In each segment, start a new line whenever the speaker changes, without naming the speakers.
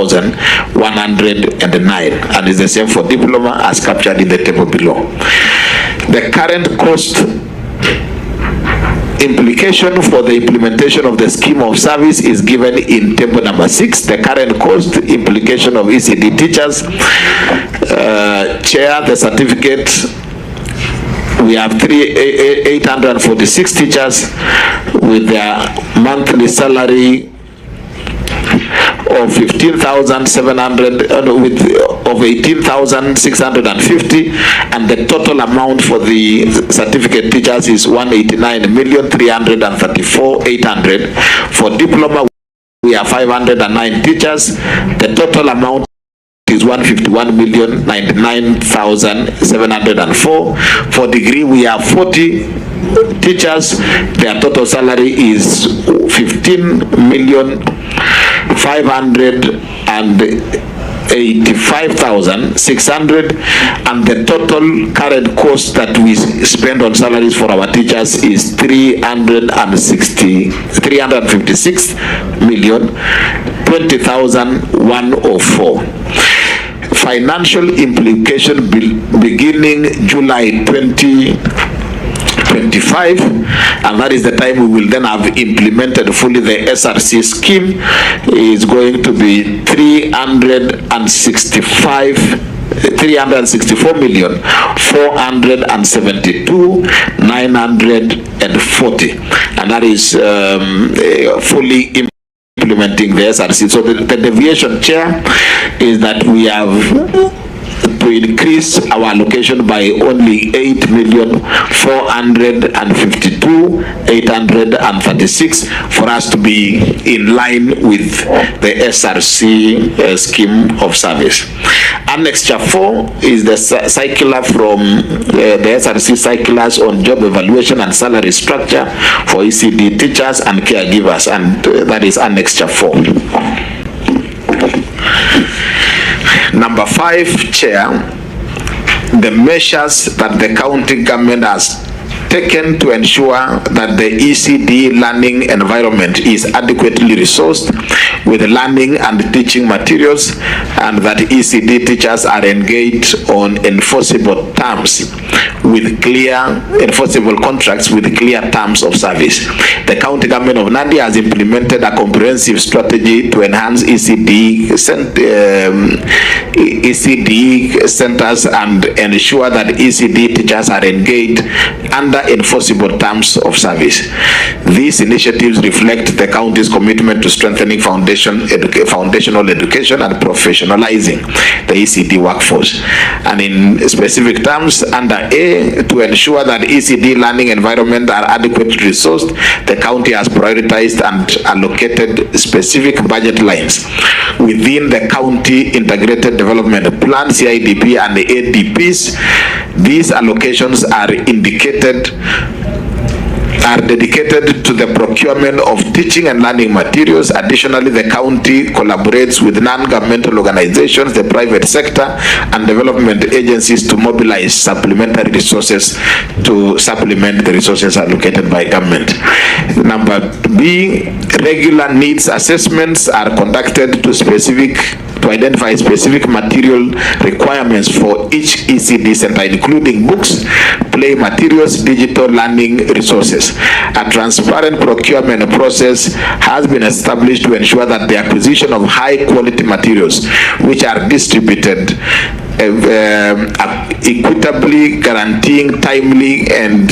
1,109, and is the same for diploma as captured in the table below. The current cost implication for the implementation of the scheme of service is given in table number 6. The current cost implication of ECD teachers. Chair, the certificate, we have 846 teachers with their monthly salary of 15,700 of 18,650, and the total amount for the certificate teachers is 189,334,800. For diploma, we have 509 teachers. The total amount is 151,099,704. For degree, we have 40 teachers. Their total salary is 15,585,600, and the total current cost that we spend on salaries for our teachers is 356,20,104. Financial implication beginning July 2025, and that is the time we will then have implemented fully the SRC scheme, is going to be 364,472,940, and that is fully implementing the SRC. So the deviation, Chair, is that we have to increase our allocation by only 8,452,836 for us to be in line with the SRC scheme of service. Annexure 4 is the circular from the SRC circulars on job evaluation and salary structure for ECD teachers and caregivers, and that is Annexure 4. Number 5, Chair, the measures that the county government has taken to ensure that the ECD learning environment is adequately resourced with learning and teaching materials, and that ECD teachers are engaged on enforceable terms with clear enforceable contracts with clear terms of service. The county government of Nandi has implemented a comprehensive strategy to enhance ECD centers and ensure that ECD teachers are engaged under enforceable terms of service. These initiatives reflect the county's commitment to strengthening foundational education and professionalizing the ECD workforce. And in specific terms, under A, to ensure that ECD learning environment are adequately resourced, the county has prioritized and allocated specific budget lines within the county integrated development plan, CIDP, and the ADPs. These allocations are dedicated to the procurement of teaching and learning materials. Additionally, the county collaborates with non-governmental organizations, the private sector, and development agencies to mobilize supplementary resources to supplement the resources allocated by government. Number B, regular needs assessments are conducted to identify specific material requirements for each ECD center, including books, play materials, digital learning resources. A transparent procurement process has been established to ensure that the acquisition of high quality materials, which are distributed equitably, guaranteeing timely and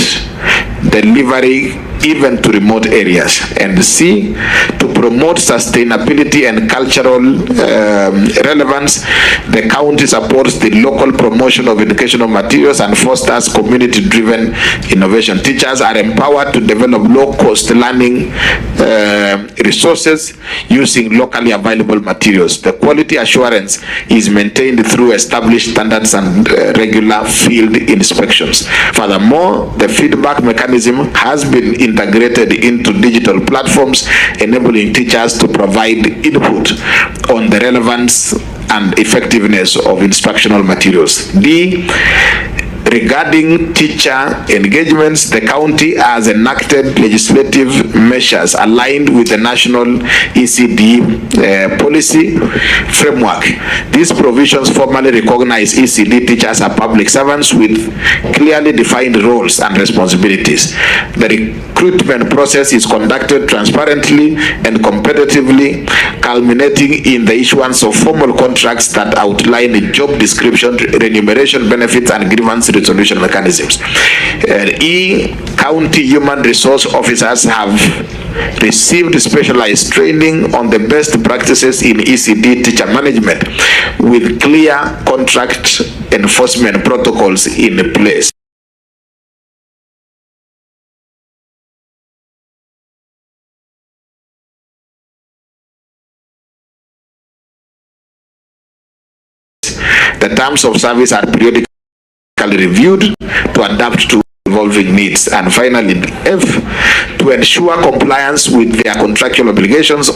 delivery even to remote areas. And C, to promote sustainability and cultural relevance, the county supports the local promotion of educational materials and fosters community-driven innovation. Teachers are empowered to develop low-cost learning resources using locally available materials. The quality assurance is maintained through established standards and regular field inspections. Furthermore, the feedback mechanism has been integrated into digital platforms, enabling teachers to provide input on the relevance and effectiveness of instructional materials. D, Regarding teacher engagements, the county has enacted legislative measures aligned with the national ECD policy framework. These provisions formally recognize ECD teachers as public servants with clearly defined roles and responsibilities. The recruitment process is conducted transparently and competitively, culminating in the issuance of formal contracts that outline the job description, remuneration, benefits, and grievance resolution mechanisms. County human resource officers have received specialized training on the best practices in ECD teacher management with clear contract enforcement protocols in place. The terms of service are periodically reviewed to adapt to evolving needs. And finally, F, to ensure compliance with their contractual obligations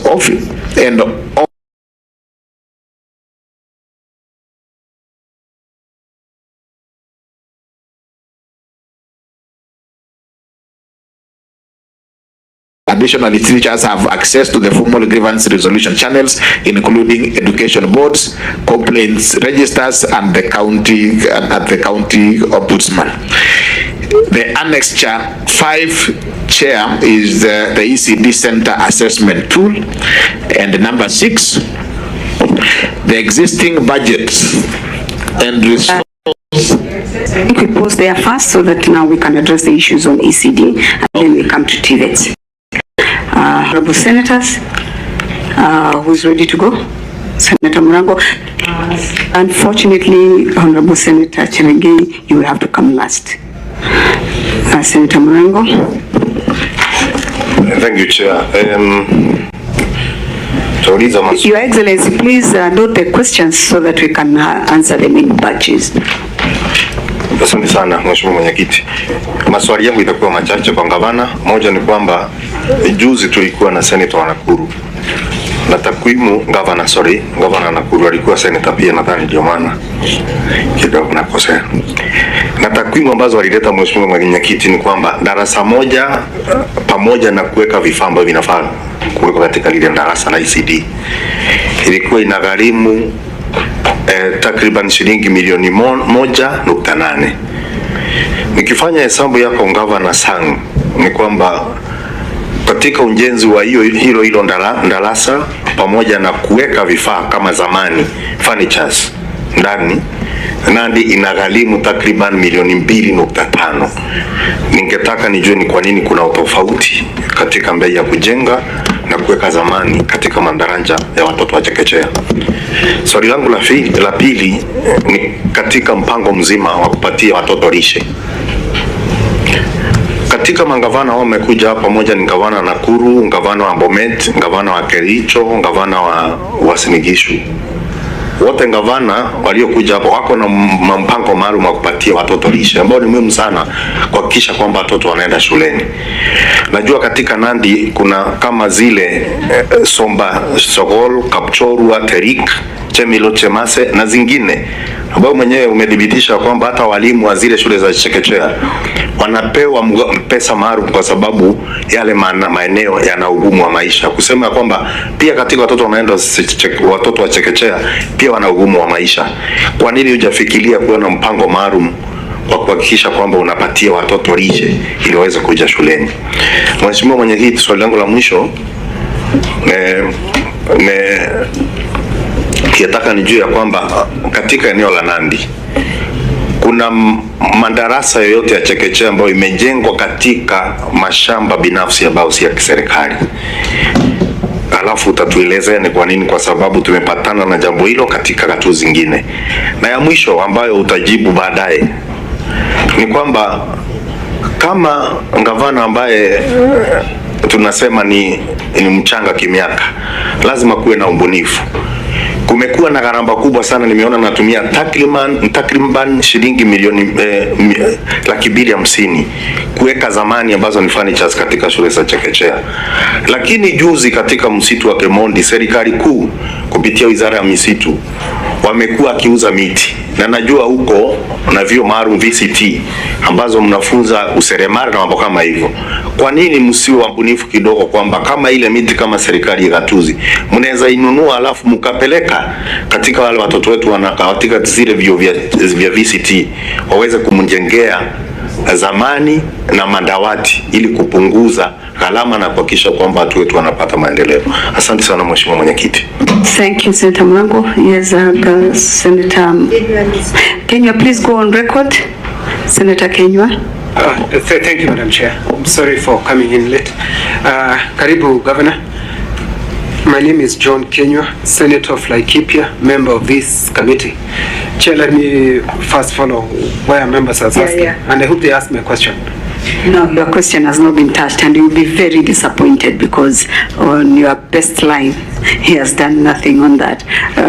Additionally, teachers have access to the formal grievance resolution channels, including education boards, complaints registers, and the county ombudsman. The Annexure 5 chair is the ECD Center Assessment Tool. And number 6, the existing budgets and resources.
We pause there first so that now we can address the issues on ECD, and then we come to TVET. Honorable Senators, who's ready to go? Senator Murango. Unfortunately, Honorable Senator Chirengei, you will have to come last. Senator Murango.
Thank you, Chair.
Your Excellency, please note the questions so that we can answer them in batches.
Asante sana Mheshimiwa Mwenyekiti. Maswali yangu itakuwa machache kwa gavana. Moja ni kwamba juzi tulikuwa na Senator wa Nakuru. Na takwimu gavana Nakuru alikuwa senator pia, nadhani ndio maana kidogo nakosea. Na takwimu ambazo walileta Mheshimiwa Mwenyekiti ni kwamba darasa moja pamoja na kuweka vifaa ambavyo vinafaa kuwekwa katika lile darasa la ECD ilikuwa inagharimu takriban shilingi milioni 1.8. Nikifanya hesabu yako gavana sang ni kwamba katika ujenzi wa hilo darasa pamoja na kuweka vifaa kama zamani furnitures ndani, Nandi inagharimu takriban milioni 2.5. Ningetaka nijue ni kwa nini kuna utofauti katika bei ya kujenga na kuweka zamani katika madarasa ya watoto wa chekechea. Swali langu la pili ni katika mpango mzima wa kupatia watoto lishe. Katika magavana wamekuja hapa, moja ni gavana wa Nakuru, gavana wa Bomet, gavana wa Kericho, gavana wa Sinigishu. Wote gavana waliokuja hapa wako na mpango maalum wa kupatia watoto lishe ambao ni muhimu sana kuhakikisha kwamba watoto wanaenda shuleni. Najua katika Nandi kuna kama zile Somba, Sogol, Kapchorwa, Terik, Chemilo, Chemase na zingine ambao mwenyewe umedhibitisha kwamba hata walimu wa zile shule za chekechea wanapewa pesa maalum kwa sababu yale maeneo yana ugumu wa maisha. Kusema kwamba pia katika watoto wa chekechea pia wana ugumu wa maisha. Kwa nini hujafikiria kuwa na mpango maalum kwa kuhakikisha kwamba unapatia watoto lishe ili waweze kuja shuleni? Mheshimiwa Mwenyekiti, swali langu la mwisho kiataka nijue ya kwamba katika eneo la Nandi kuna madarasa yoyote ya chekechea ambayo imejengwa katika mashamba binafsi ambayo si ya kiserikali. Alafu utatuelezea ni kwa nini, kwa sababu tumepatana na jambo hilo katika katu zingine. Na ya mwisho ambayo utajibu baadaye ni kwamba kama gavana ambaye tunasema ni mchanga kimiaka, lazima kuwe na ubunifu. Kumekuwa na gharama kubwa sana, nimeona natumia takriban shilingi milioni 250 kuweka zamani ambazo ni furnitures katika shule za chekechea. Lakini juzi katika msitu wa Kemondi, serikali kuu kupitia wizara ya misitu wamekuwa akiuza miti na najua huko na vyuo maalum VCT ambazo mnafunza useremala na mambo kama hivyo. Kwa nini msiwe wabunifu kidogo kwamba kama ile miti kama serikali ya gatuzi mnaweza inunua alafu mkapeleka katika wale watoto wetu wanakaa katika zile vyuo vya VCT waweze kumjengea zamani na madawati ili kupunguza gharama na kuhakikisha kwamba watu wetu wanapata maendeleo. Asante sana Mheshimiwa Mwenyekiti.
Thank you, Senator Mlango. Yes, Senator Kenywa, please go on record. Senator Kenywa.
Thank you, Madam Chair. I'm sorry for coming in late. Karibu, Governor. My name is John Kenywa, Senator of Laikipia, member of this committee. Chair, let me first follow where members are asking, and I hope they ask me a question.
No, your question has not been touched, and you'll be very disappointed because on your best line, he has done nothing on that.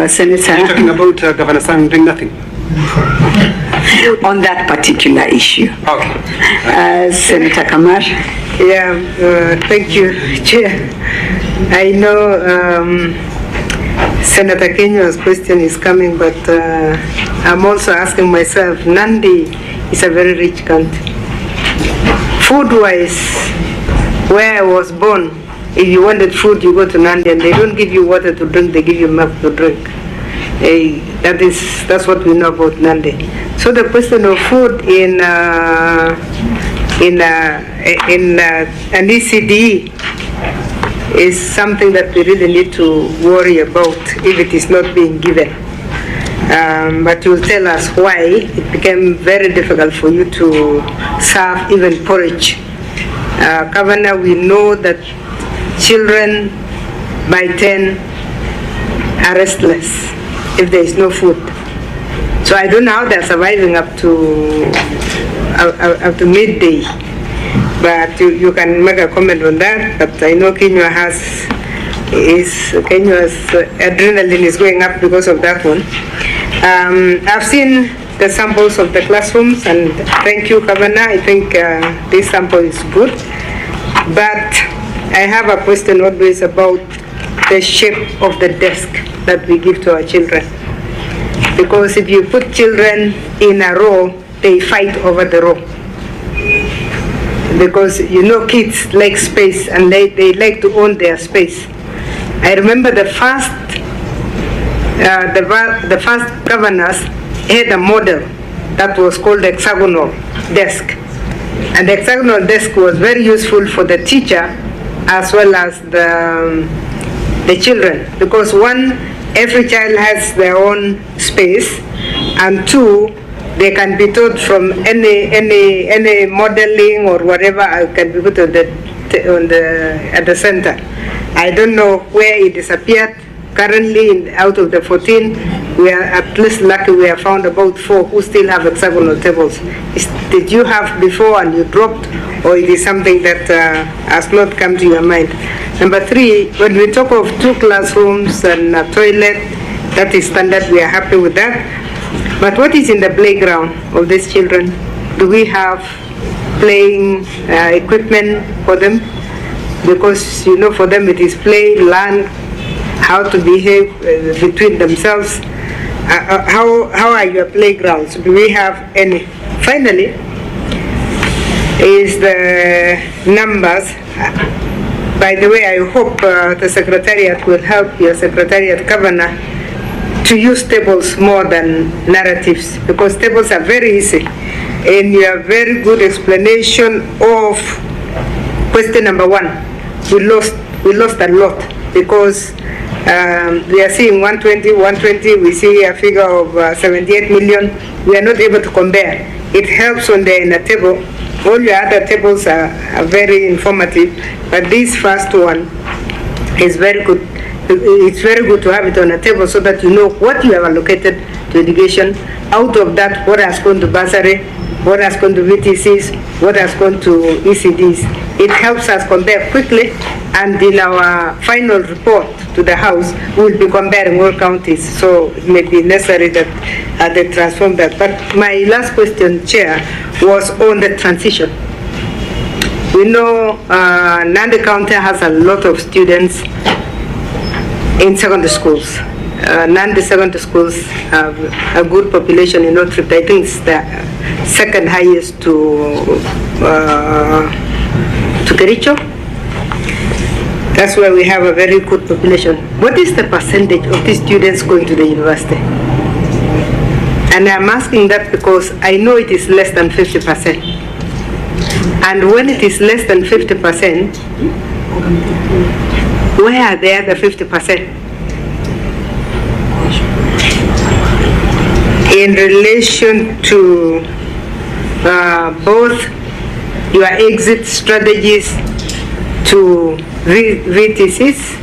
Senator,
are you talking about Governor Sang doing nothing?
On that particular issue.
Okay.
Senator Kamar.
Yeah, thank you, Chair. I know Senator Kenywa's question is coming, but I'm also asking myself, Nandi is a very rich country. Food-wise, where I was born, if you wanted food, you go to Nandi, and they don't give you water to drink, they give you milk to drink. That's what we know about Nandi. So the question of food in an ECD is something that we really need to worry about if it is not being given. But you'll tell us why it became very difficult for you to serve even porridge. Governor, we know that children by 10 are restless if there is no food. So I don't know how they're surviving up to midday. But you can make a comment on that. But I know Kenywa's adrenaline is going up because of that one. I've seen the samples of the classrooms, and thank you, Governor. I think this sample is good. But I have a question always about the shape of the desk that we give to our children. Because if you put children in a row, they fight over the row. Because kids like space, and they like to own their space. I remember the first governors had a model that was called the hexagonal desk, and the hexagonal desk was very useful for the teacher as well as the children, because one, every child has their own space, and two, they can be taught from any modeling or whatever can be put at the center. I don't know where it disappeared. Currently, out of the 14, we are at least lucky we have found about 4 who still have hexagonal tables. Did you have before and you dropped, or it is something that has not come to your mind? Number 3, when we talk of 2 classrooms and a toilet, that is standard, we are happy with that. But what is in the playground of these children? Do we have playing equipment for them? Because for them it is play, learn how to behave between themselves. How are your playgrounds? Do we have any? Finally, is the numbers. By the way, I hope the Secretariat will help your Secretariat, Governor, to use tables more than narratives, because tables are very easy. And your very good explanation of question number 1, we lost a lot, because we are seeing 120, we see a figure of 78 million. We are not able to compare. It helps when they're in a table. All your other tables are very informative, but this first one is very good. It's very good to have it on a table so that you know what you have allocated to education. Out of that, what has gone to bursary, what has gone to VTCs, what has gone to ECDs. It helps us compare quickly, and in our final report to the House, we will be comparing all counties. So it may be necessary that they transform that. But my last question, Chair, was on the transition. We know Nandi County has a lot of students in secondary schools. Nandi secondary schools have a good population in North Rift. I think it's the second highest to Kericho. That's why we have a very good population. What is the percentage of these students going to the university? And I'm asking that because I know it is less than 50%. And when it is less than 50%, where are the other 50%? In relation to both your exit strategies to VTCs,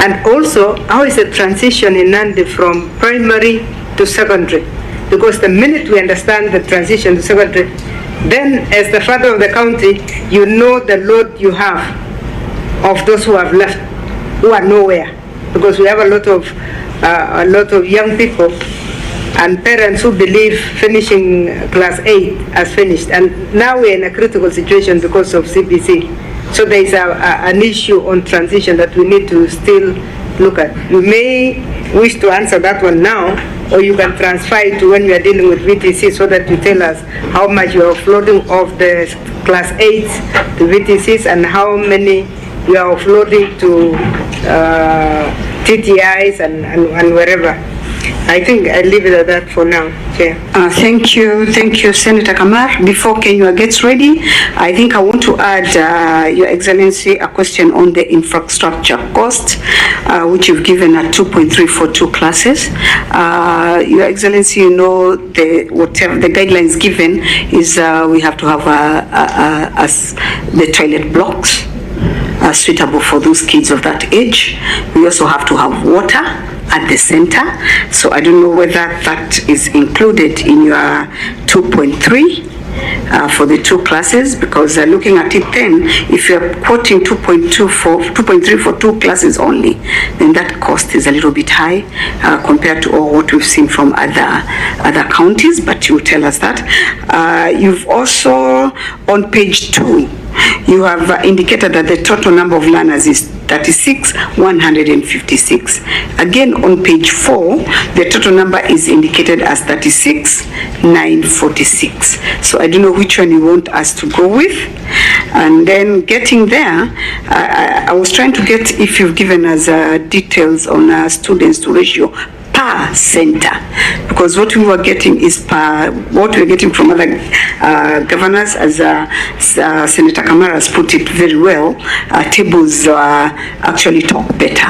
and also how is the transition in Nandi from primary to secondary? Because the minute we understand the transition to secondary, then as the father of the county, you know the load you have of those who have left, who are nowhere. Because we have a lot of young people and parents who believe finishing class 8 as finished, and now we're in a critical situation because of CPC. So there is an issue on transition that we need to still look at. You may wish to answer that one now, or you can transfer it to when we are dealing with VTC, so that you tell us how much you are offloading of the class 8s to VTCs and how many you are offloading to TTIs and wherever. I think I'll leave it at that for now, Chair.
Thank you, Senator Kamar. Before Kenya gets ready, I think I want to add, Your Excellency, a question on the infrastructure cost, which you've given at 2.342 classes. Your Excellency, you know, whatever the guidelines given is we have to have the toilet blocks suitable for those kids of that age. We also have to have water at the center. So I don't know whether that is included in your 2.3 for the two classes, because looking at it then, if you're quoting 2.3 for two classes only, then that cost is a little bit high compared to what we've seen from other counties, but you tell us that. You've also, on page 2, you have indicated that the total number of learners is 36,156. Again, on page 4, the total number is indicated as 36,946. So I don't know which one you want us to go with. And then getting there, I was trying to get if you've given us details on students to ratio per center, because what we were getting is what we're getting from other governors, as Senator Kamara has put it very well. Tables actually talk better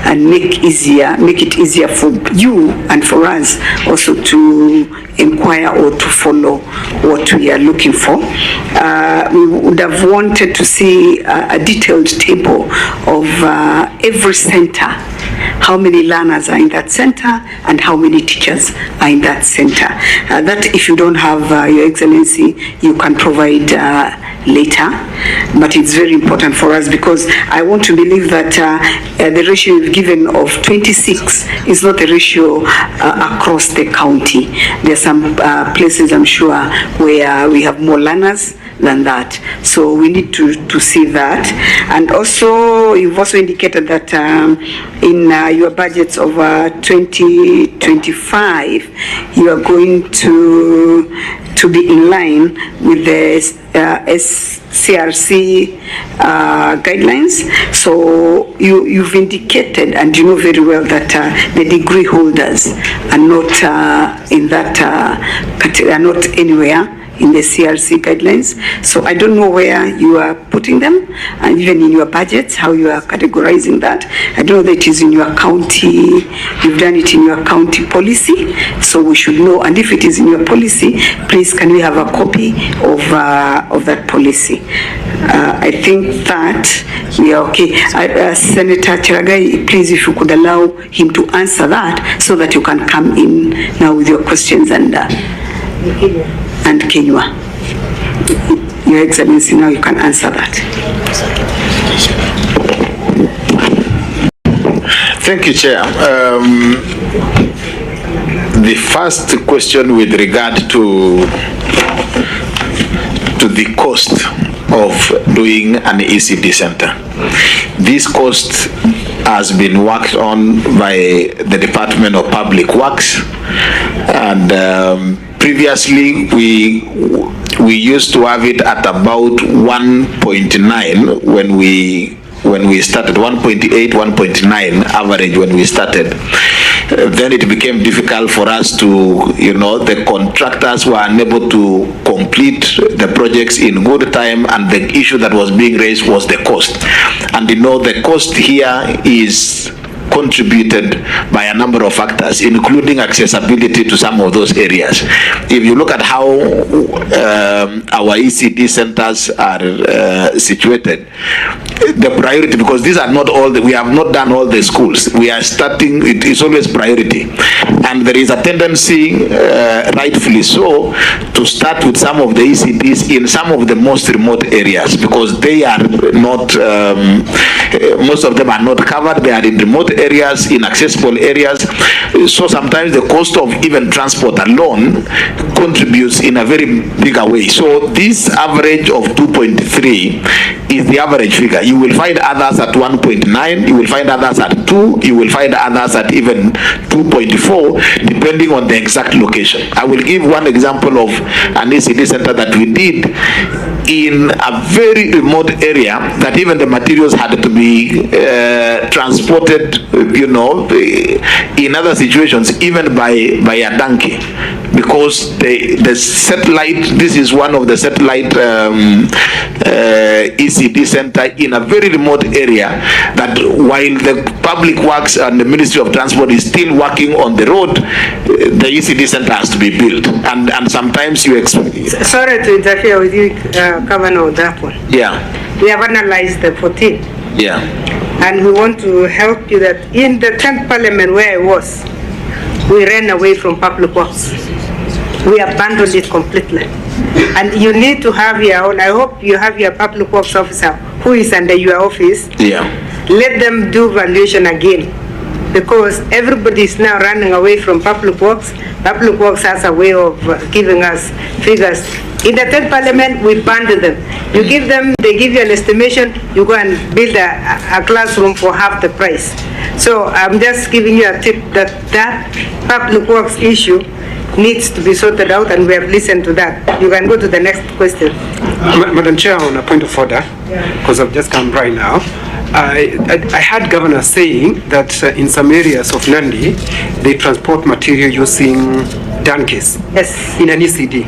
and make it easier for you and for us also to inquire or to follow what we are looking for. We would have wanted to see a detailed table of every center, how many learners are in that center and how many teachers are in that center. That, if you don't have, Your Excellency, you can provide later, but it's very important for us, because I want to believe that the ratio you've given of 26 is not the ratio across the county. There are some places, I'm sure, where we have more learners than that. So we need to see that. And also, you've also indicated that in your budgets of 2025, you are going to be in line with the SCRC guidelines. So you've indicated, and you know very well, that the degree holders are not in that are not anywhere in the CRC guidelines. So I don't know where you are putting them, and even in your budgets, how you are categorizing that. I don't know that it is in your county, you've done it in your county policy, so we should know. And if it is in your policy, please can we have a copy of that policy? I think that we are okay. Senator Cheragai, please, if you could allow him to answer that, so that you can come in now with your questions and Kenya. Your Excellency, now you can answer that.
Thank you, Chair. The first question with regard to the cost of doing an ECD center. These costs has been worked on by the Department of Public Works, and previously we used to have it at about 1.9 when we started, 1.8, 1.9 average when we started. Then it became difficult for us to, the contractors were unable to complete the projects in good time, and the issue that was being raised was the cost. And the cost here is contributed by a number of factors, including accessibility to some of those areas. If you look at how our ECD centers are situated, the priority, because these are not all, we have not done all the schools. We are starting, it is always priority. And there is a tendency, rightfully so, to start with some of the ECDs in some of the most remote areas, because they are not, most of them are not covered. They are in remote areas, inaccessible areas. So sometimes the cost of even transport alone contributes in a very bigger way. So this average of 2.3 is the average figure. You will find others at 1.9, you will find others at 2, you will find others at even 2.4, depending on the exact location. I will give one example of an ECD center that we did in a very remote area, that even the materials had to be transported, in other situations, even by a donkey, because the satellite, this is one of the satellite ECD center in a very remote area, that while the Public Works and the Ministry of Transport is still working on the road, the ECD center has to be built, and sometimes you
Sorry to interfere with you, Governor, on that one.
Yeah.
We have analyzed the 14.
Yeah.
And we want to help you that in the 10th Parliament where I was, we ran away from Public Works. We abandoned it completely. And you need to have your own, I hope you have your Public Works officer who is under your office.
Yeah. Let
them do valuation again, because everybody is now running away from Public Works. Public Works has a way of giving us figures. In the 10th Parliament, we bundle them. You give them, they give you an estimation, you go and build a classroom for half the price. So I'm just giving you a tip that Public Works issue needs to be sorted out, and we have listened to that. You can go to the next question.
Madam Chair, on a point of order, because I've just come right now. I had Governor saying that in some areas of Nandi, they transport material using donkeys.
Yes.
In an ECD,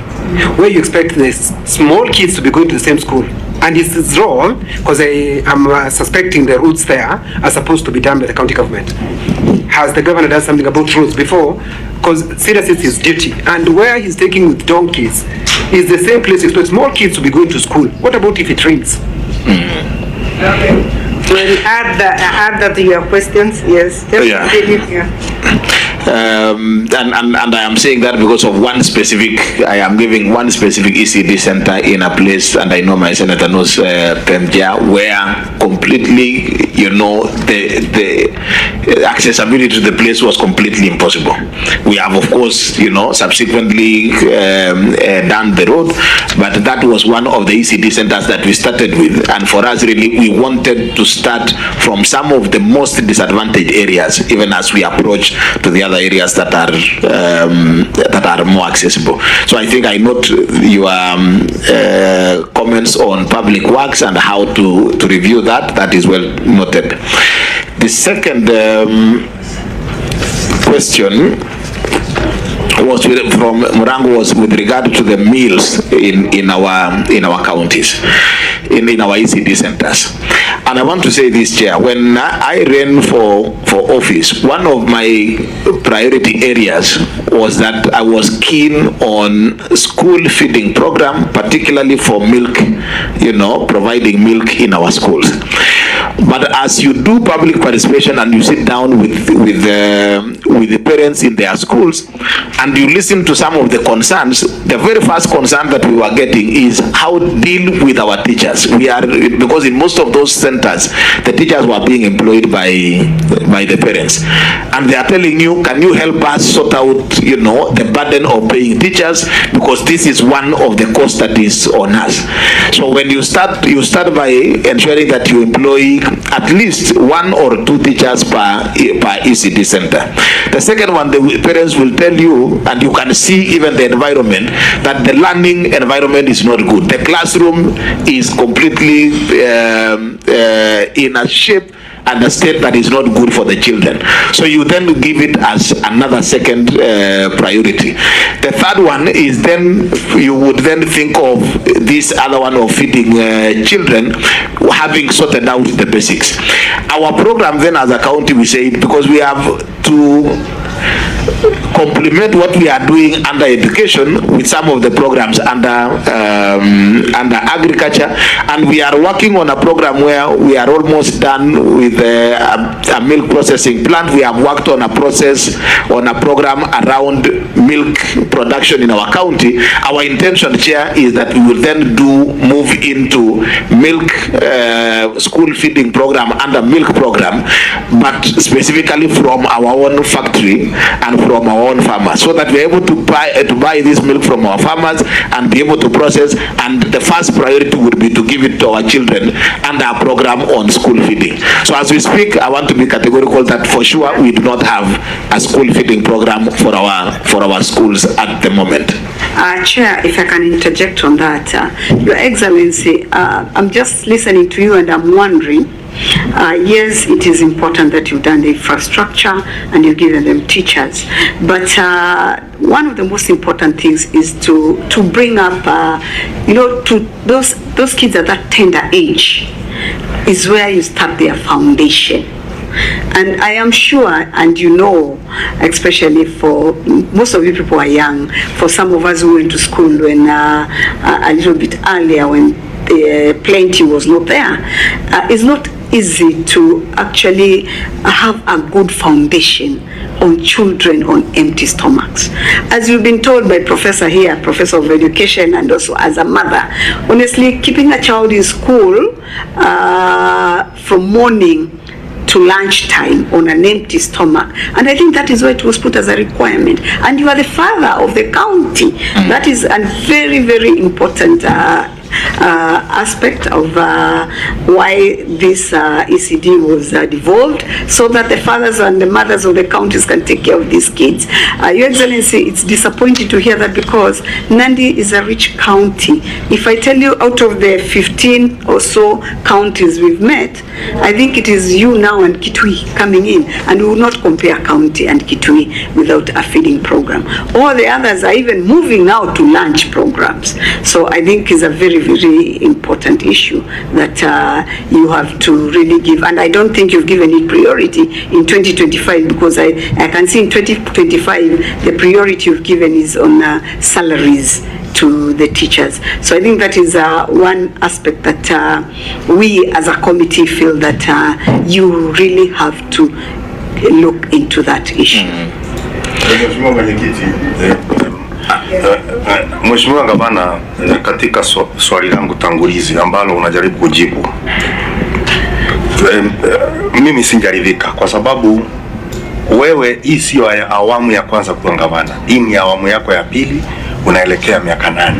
where you expect the small kids to be going to the same school. And it's wrong, because I am suspecting the routes there are supposed to be done by the county government. Has the governor done something about routes before? Because seriously, it's his duty. And where he's taking with donkeys is the same place you expect small kids to be going to school. What about if it rains?
Okay. We'll add that to your questions. Yes.
And I am saying that because of I am giving one specific ECD center in a place, and I know my senator knows Pemja, where completely, the accessibility to the place was completely impossible. We have, of course, subsequently done the road, but that was one of the ECD centers that we started with. And for us, really, we wanted to start from some of the most disadvantaged areas, even as we approach to the other areas that are more accessible. So I think I note your comments on Public Works and how to review that. That is well noted. The second question was from Murango, was with regard to the meals in our counties, in our ECD centers. And I want to say this, Chair, when I ran for office, one of my priority areas was that I was keen on school feeding program, particularly for milk, providing milk in our schools. But as you do public participation and you sit down with with the parents in their schools, and you listen to some of the concerns, the very first concern that we were getting is how to deal with our teachers. Because in most of those centers, the teachers were being employed by the parents, and they are telling you, can you help us sort out, you know, the burden of paying teachers, because this is one of the costs that is on us. So when you start by ensuring that you employ at least 1 or 2 teachers per ECD center. The second one, the parents will tell you, and you can see even the environment, that the learning environment is not good. The classroom is completely in a shape and a state that is not good for the children. So you then give it as another second priority. The third one is then you would then think of this other one of feeding children, having sorted out the basics. Our program then as a county, we say, because we have to complement what we are doing under education with some of the programs under agriculture, and we are working on a program where we are almost done with a milk processing plant. We have worked on a program around milk production in our county. Our intention, Chair, is that we will then move into milk school feeding program under milk program, but specifically from our own factory and from our own farmers, so that we're able to buy this milk from our farmers and be able to process. And the first priority would be to give it to our children under our program on school feeding. So as we speak, I want to be categorical that for sure we do not have a school feeding program for our schools at the moment.
Chair, if I can interject on that, Your Excellency, I'm just listening to you and I'm wondering, yes, it is important that you've done the infrastructure and you've given them teachers, but one of the most important things is to bring up, to those kids at that tender age is where you start their foundation. And I am sure, and you know, especially for most of you people are young, for some of us who went to school when a little bit earlier, when plenty was not there, it's not easy to actually have a good foundation on children on empty stomachs. As you've been told by Professor here, Professor of Education, and also as a mother, honestly, keeping a child in school from morning to lunchtime on an empty stomach, and I think that is why it was put as a requirement. And you are the father of the county. That is a very, very important aspect of why this ECD was devolved, so that the fathers and the mothers of the counties can take care of these kids. Your Excellency, it's disappointing to hear that, because Nandi is a rich county. If I tell you, out of the 15 or so counties we've met, I think it is you now and Kitui coming in, and we will not compare county and Kitui without a feeding program. All the others are even moving now to lunch programs. So I think it's a very, very important issue that you have to really give, and I don't think you've given it priority in 2025, because I can see in 2025 the priority you've given is on salaries to the teachers. So I think that is one aspect that we as a committee feel that you really have to look into that issue.
Mheshimiwa Gavana, katika swali langu tangulizi ambalo unajaribu kujibu, mimi singaridhika, kwa sababu wewe hii sio awamu ya kwanza kuwa gavana. Hii ni awamu yako ya pili, unaelekea miaka 8.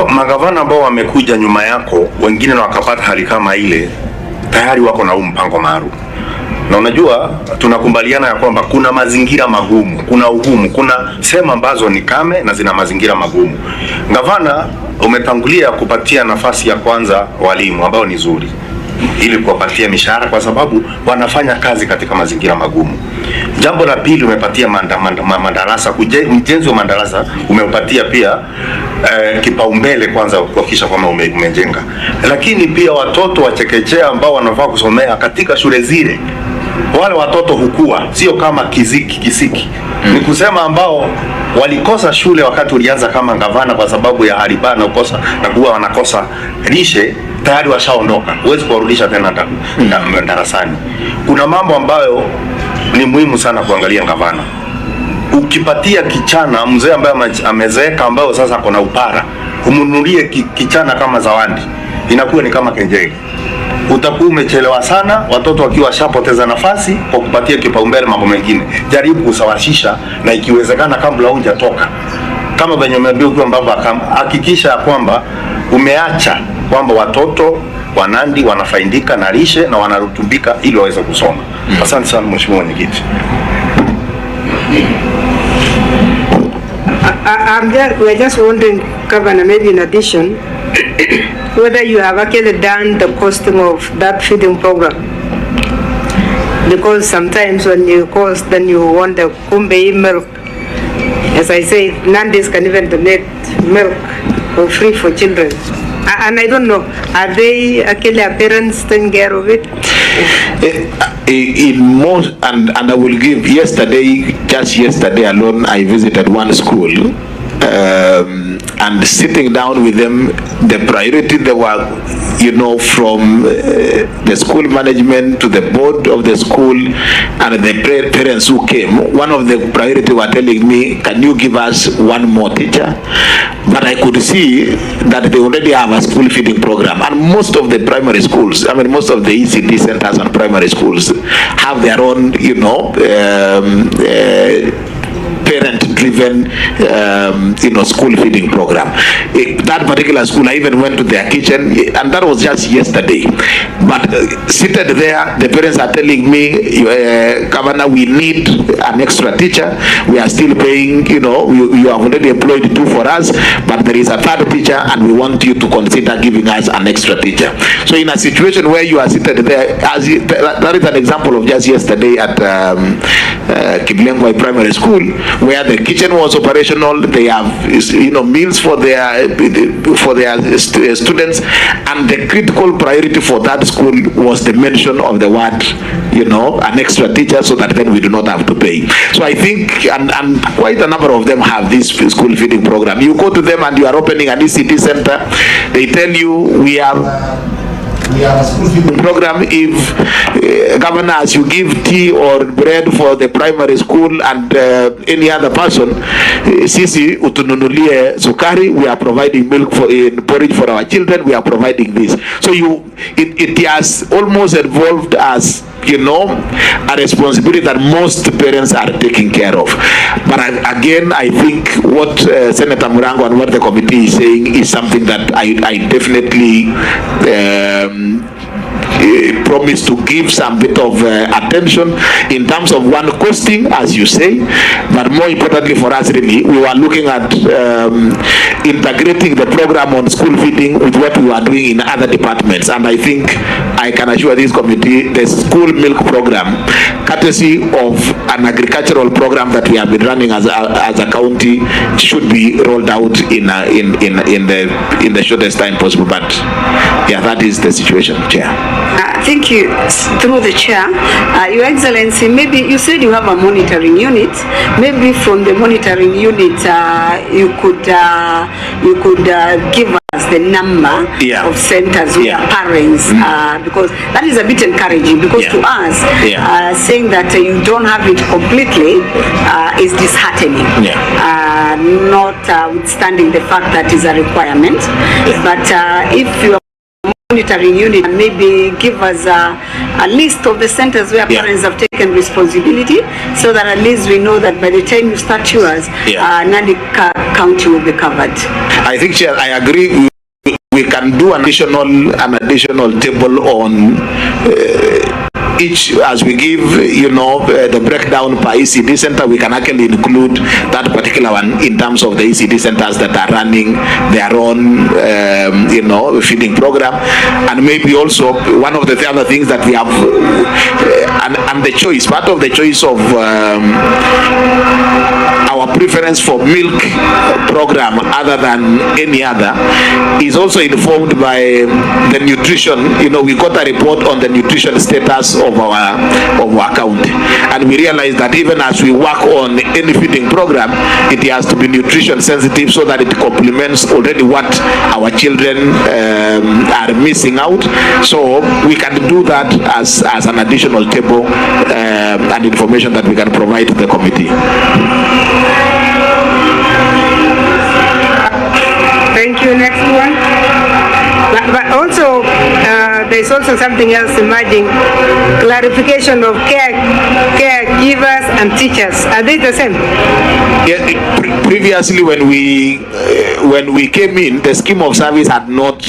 Magavana ambao wamekuja nyuma yako, wengine na wakapata hali kama ile, tayari wako na mpango maalum. Na unajua tunakubaliana ya kwamba kuna mazingira magumu, kuna ugumu, kuna sehemu ambazo ni kame na zina mazingira magumu. Gavana, umetangulia kupatia nafasi ya kwanza walimu ambao ni nzuri, ili kuwapatia mishahara kwa sababu wanafanya kazi katika mazingira magumu. Jambo la pili, umepatia madarasa, ujenzi wa madarasa umeupatia pia kipaumbele kwanza kuhakikisha kwamba umejenga. Lakini pia watoto wa chekechea ambao wanafaa kusomea katika shule zile, wale watoto hukua, sio kama kisiki. Ni kusema ambao walikosa shule wakati ulianza kama gavana kwa sababu ya hariba na ukosa na kuwa wanakosa lishe, tayari washaondoka. Huwezi kuwarudisha tena darasani. Kuna mambo ambayo ni muhimu sana kuangalia gavana. Ukipatia kichana mzee ambaye amezeeka, ambaye sasa kuna upara, umnunulie kichana kama zawadi, inakuwa ni kama kejeli. Utakuwa umechelewa sana, watoto wakiwa washapoteza nafasi kwa kupatia kipaumbele mambo mengine. Jaribu kusawasisha, na ikiwezekana kabla hujatoka, kama venye umeambiwa kwa baba, hakikisha kwamba umeacha kwamba watoto wa Nandi wanafaidika na lishe na wanarutubika ili waweze kusoma. Asante sana Mheshimiwa Mwenyekiti.
We're just wondering, Governor, maybe in addition, whether you have actually done the costing of that feeding program. Because sometimes when you cost, then you want the kumbe milk. As I say, Nandis can even donate milk for free for children. And I don't know, are they actually parents taking care of it?
In most, and I will give, just yesterday alone, I visited one school, and sitting down with them, the priority they were, from the school management to the board of the school and the parents who came, one of the priority were telling me, can you give us one more teacher? But I could see that they already have a school feeding program, and most of the primary schools, most of the ECD centers and primary schools have their own, parent-driven, school feeding program. That particular school, I even went to their kitchen, and that was just yesterday. But seated there, the parents are telling me, Governor, we need an extra teacher. We are still paying, you have already employed 2 for us, but there is a 3rd teacher, and we want you to consider giving us an extra teacher. So in a situation where you are seated there, that is an example of just yesterday at Kiblengwai Primary School, where the kitchen was operational. They have meals for their students, and the critical priority for that school was the mention of the word an extra teacher, so that then we do not have to pay. So I think, and quite a number of them have this school feeding program. You go to them and you are opening an ECT center, they tell you we have a school feeding program. If Governor, as you give tea or bread for the primary school and any other person, sisi utununulie sukari, we are providing milk for porridge for our children, we are providing this. So it has almost evolved as a responsibility that most parents are taking care of. But again, I think what Senator Murango and what the committee is saying is something that I definitely promise to give some bit of attention in terms of one, costing, as you say, but more importantly for us, really, we were looking at integrating the program on school feeding with what we are doing in other departments. And I think I can assure this committee the school milk program, courtesy of an agricultural program that we have been running as a county, should be rolled out in the shortest time possible. But yeah, that is the situation, Chair.
Thank you. Through the chair, Your Excellency, maybe you said you have a monitoring unit. Maybe from the monitoring unit, you could give us the number of centers with parents, because that is a bit encouraging. Because to us, saying that you don't have it completely is disheartening. Notwithstanding the fact that is a requirement, but if you are monitoring unit, and maybe give us a list of the centers where parents have taken responsibility, so that at least we know that by the time you start yours, Nandi County will be covered. I
think, Chair, I agree. We can do an additional table on each, as we give the breakdown per ECD center. We can actually include that particular one in terms of the ECD centers that are running their own feeding program. And maybe also one of the other things that we have, and the choice, part of the choice of our our preference for milk program other than any other is also informed by the nutrition. You know, we got a report on the nutrition status of our county, and we realized that even as we work on any feeding program, it has to be nutrition sensitive so that it complements already what our children are missing out. So we can do that as an additional table and information that we can provide to the committee.
Thank you. Next one. But also, there's also something else emerging: clarification of caregivers and teachers. Are they the same?
Yeah, previously, when we came in, the scheme of service had not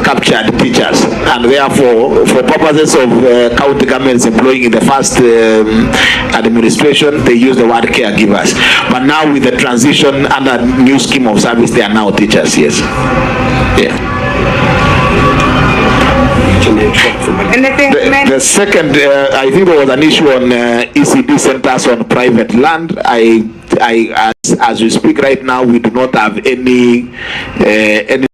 captured teachers, and therefore, for purposes of county governments employing in the first administration, they use the word caregivers. But now, with the transition under new scheme of service, they are now teachers. Yes. Yeah. The second, I think there was an issue on ECD centers on private land. As we speak right now, we do not have any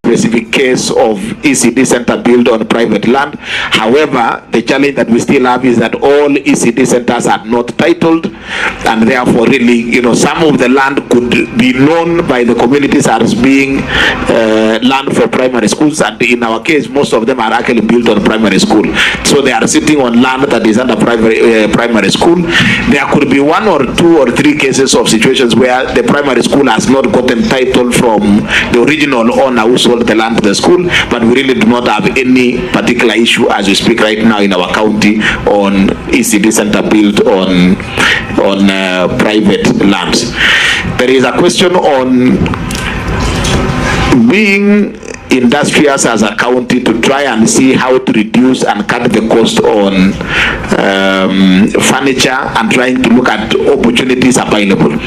specific case of ECD center built on private land. However, the challenge that we still have is that all ECD centers are not titled, and therefore really, you know, some of the land could be known by the communities as being land for primary schools, and in our case, most of them are actually built on primary school. So they are sitting on land that is under primary school. There could be 1 or 2 or 3 cases of situations where the primary school has not gotten title from the original owner who sold the land to the school, but we really do not have any particular issue as we speak right now in our county on ECD center built on private lands. There is a question on being industrious as a county to try and see how to reduce and cut the cost on furniture and trying to look at opportunities available.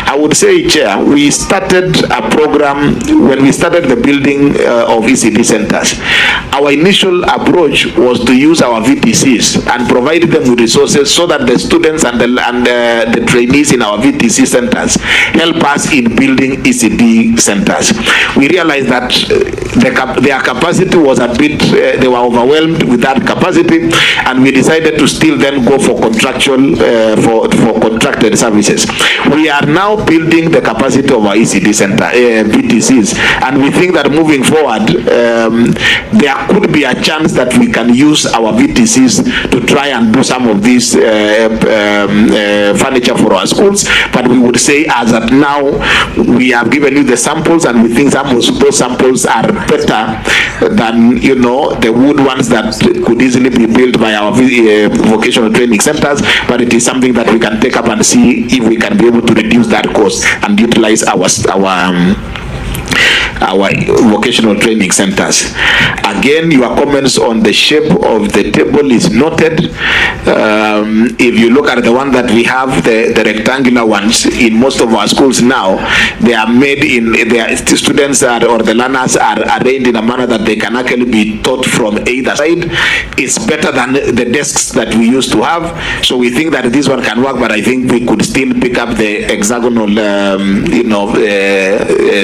I would say, Chair, we started a program when we started the building of ECD centers. Our initial approach was to use our VTCs and provide them with resources so that the students and the trainees in our VTC centers help us in building ECD centers. We realized that their capacity was a bit, they were overwhelmed with that capacity, and we decided to still then go for contractual, for contracted services. We are now building the capacity of our ECD center, VTCs, and we think that moving forward, there could be a chance that we can use our VTCs to try and do some of these furniture for our schools, but we would say as at now, we have given you the samples, and we think some of those samples are better than, you know, the wood ones that could easily be built by our vocational training centers, but it is something that we can take up and see if we can be able to reduce that cost and utilize our vocational training centers. Again, your comments on the shape of the table is noted. If you look at the one that we have, the rectangular ones in most of our schools now, they are made in, the students or the learners are arranged in a manner that they can actually be taught from either side. It's better than the desks that we used to have. So we think that this one can work, but I think we could still pick up the hexagonal,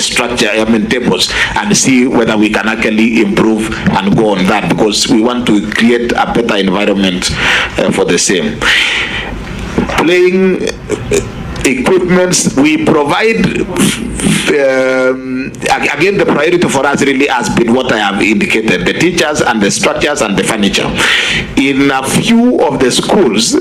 structure, tables, and see whether we can actually improve and go on that, because we want to create a better environment for the same. Playing equipments, we provide, again, the priority for us really has been what I have indicated, the teachers and the structures and the furniture. In a few of the schools,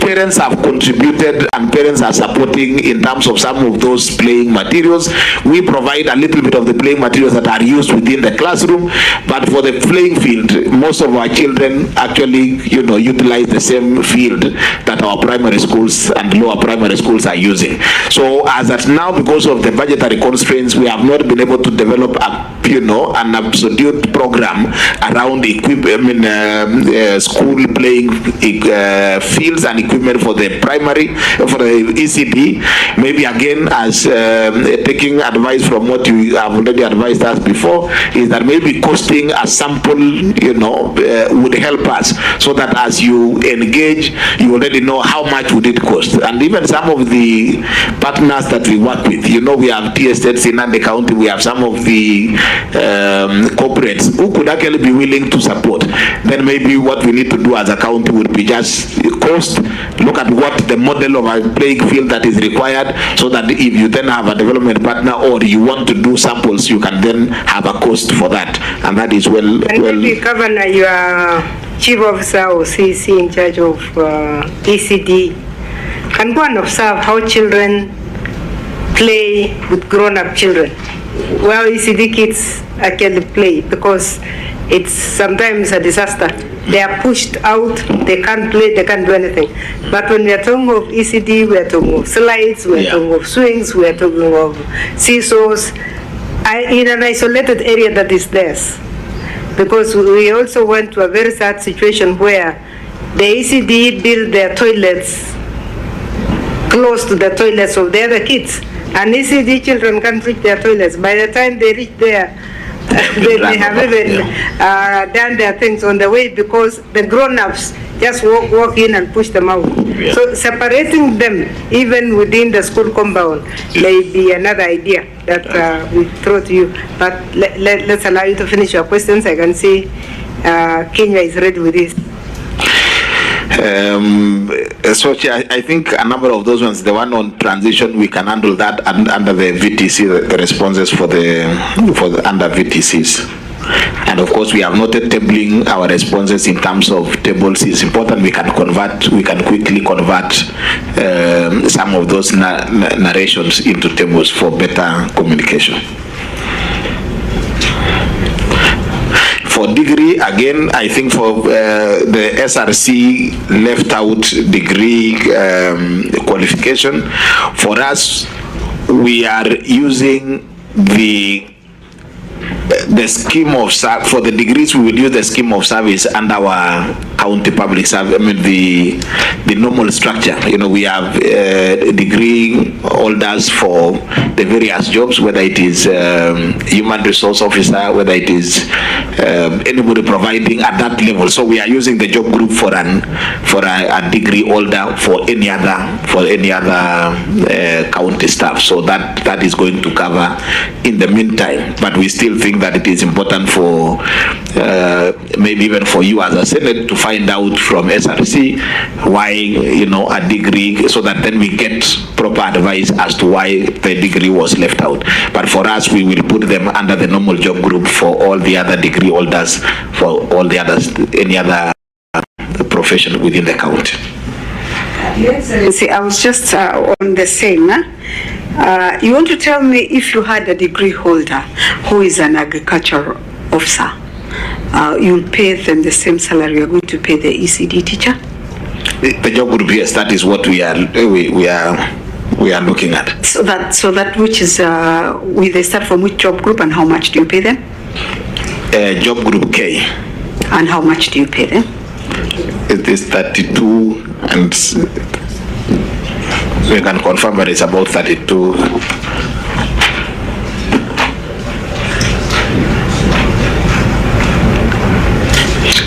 parents have contributed and parents are supporting in terms of some of those playing materials. We provide a little bit of the playing materials that are used within the classroom, but for the playing field, most of our children actually, utilize the same field that that our primary schools and lower primary schools are using. So as at now, because of the budgetary constraints, we have not been able to develop an absolute program around school playing fields and equipment for the primary, for the ECD. Maybe again, as taking advice from what you have already advised us before, is that maybe costing a sample, would help us, so that as you engage, you already know how much would it cost. And even some of the partners that we work with, we have tea estates in Nandi County, we have some of the corporates who could actually be willing to support. Then maybe what we need to do as a county would be just cost, look at what the model of a playing field that is required, so that if you then have a development partner or you want to do samples, you can then have a cost for that. And that is well.
Maybe Governor, you are Chief Officer or CC in charge of ECD. Can go and observe how children play with grown-up children, well, ECD kids actually play, because it's sometimes a disaster. They are pushed out, they can't play, they can't do anything. But when we are talking of ECD, we are talking of slides, we are talking of swings, we are talking of seesaws, in an isolated area that is theirs. Because we also went to a very sad situation where the ECD built their toilets close to the toilets of the other kids. And ECD children can't reach their toilets. By the time they reach there, they have even done their things on the way, because the grown-ups just walk in and push them out. Yeah. So separating them, even within the school compound, may be another idea that we throw to you. But let's allow you to finish your questions. I can see Kenya is ready with this.
So I think a number of those ones, the one on transition, we can handle that under the VTC, the responses for the under VTCs. And of course, we have noted tabling our responses in terms of tables is important. We can quickly convert some of those narrations into tables for better communication. For degree, again, I think for the SRC left out degree qualification. For us, we are using the scheme of for the degrees. We will use the scheme of service under our county public service. I mean the normal structure. We have degree holders for the various jobs, whether it is human resource officer, whether it is anybody providing at that level. So we are using the job group for a degree holder for any other county staff. So that is going to cover in the meantime. But we still think that it is important for maybe even for you as a Senate to find out from SRC why a degree, so that then we get proper advice as to why the degree was left out. But for us, we will put them under the normal job group for all the other degree holders, for all the others, any other profession within the county.
Your Excellency, I was just on the same. You want to tell me, if you had a degree holder who is an agricultural officer, you'll pay them the same salary you're going to pay the ECD teacher?
The job group, yes, that is what we are looking at.
So that which is they start from which job group, and how much do you pay them?
Job group K.
And how much do you pay them?
It is 32, and we can confirm that it's about 32.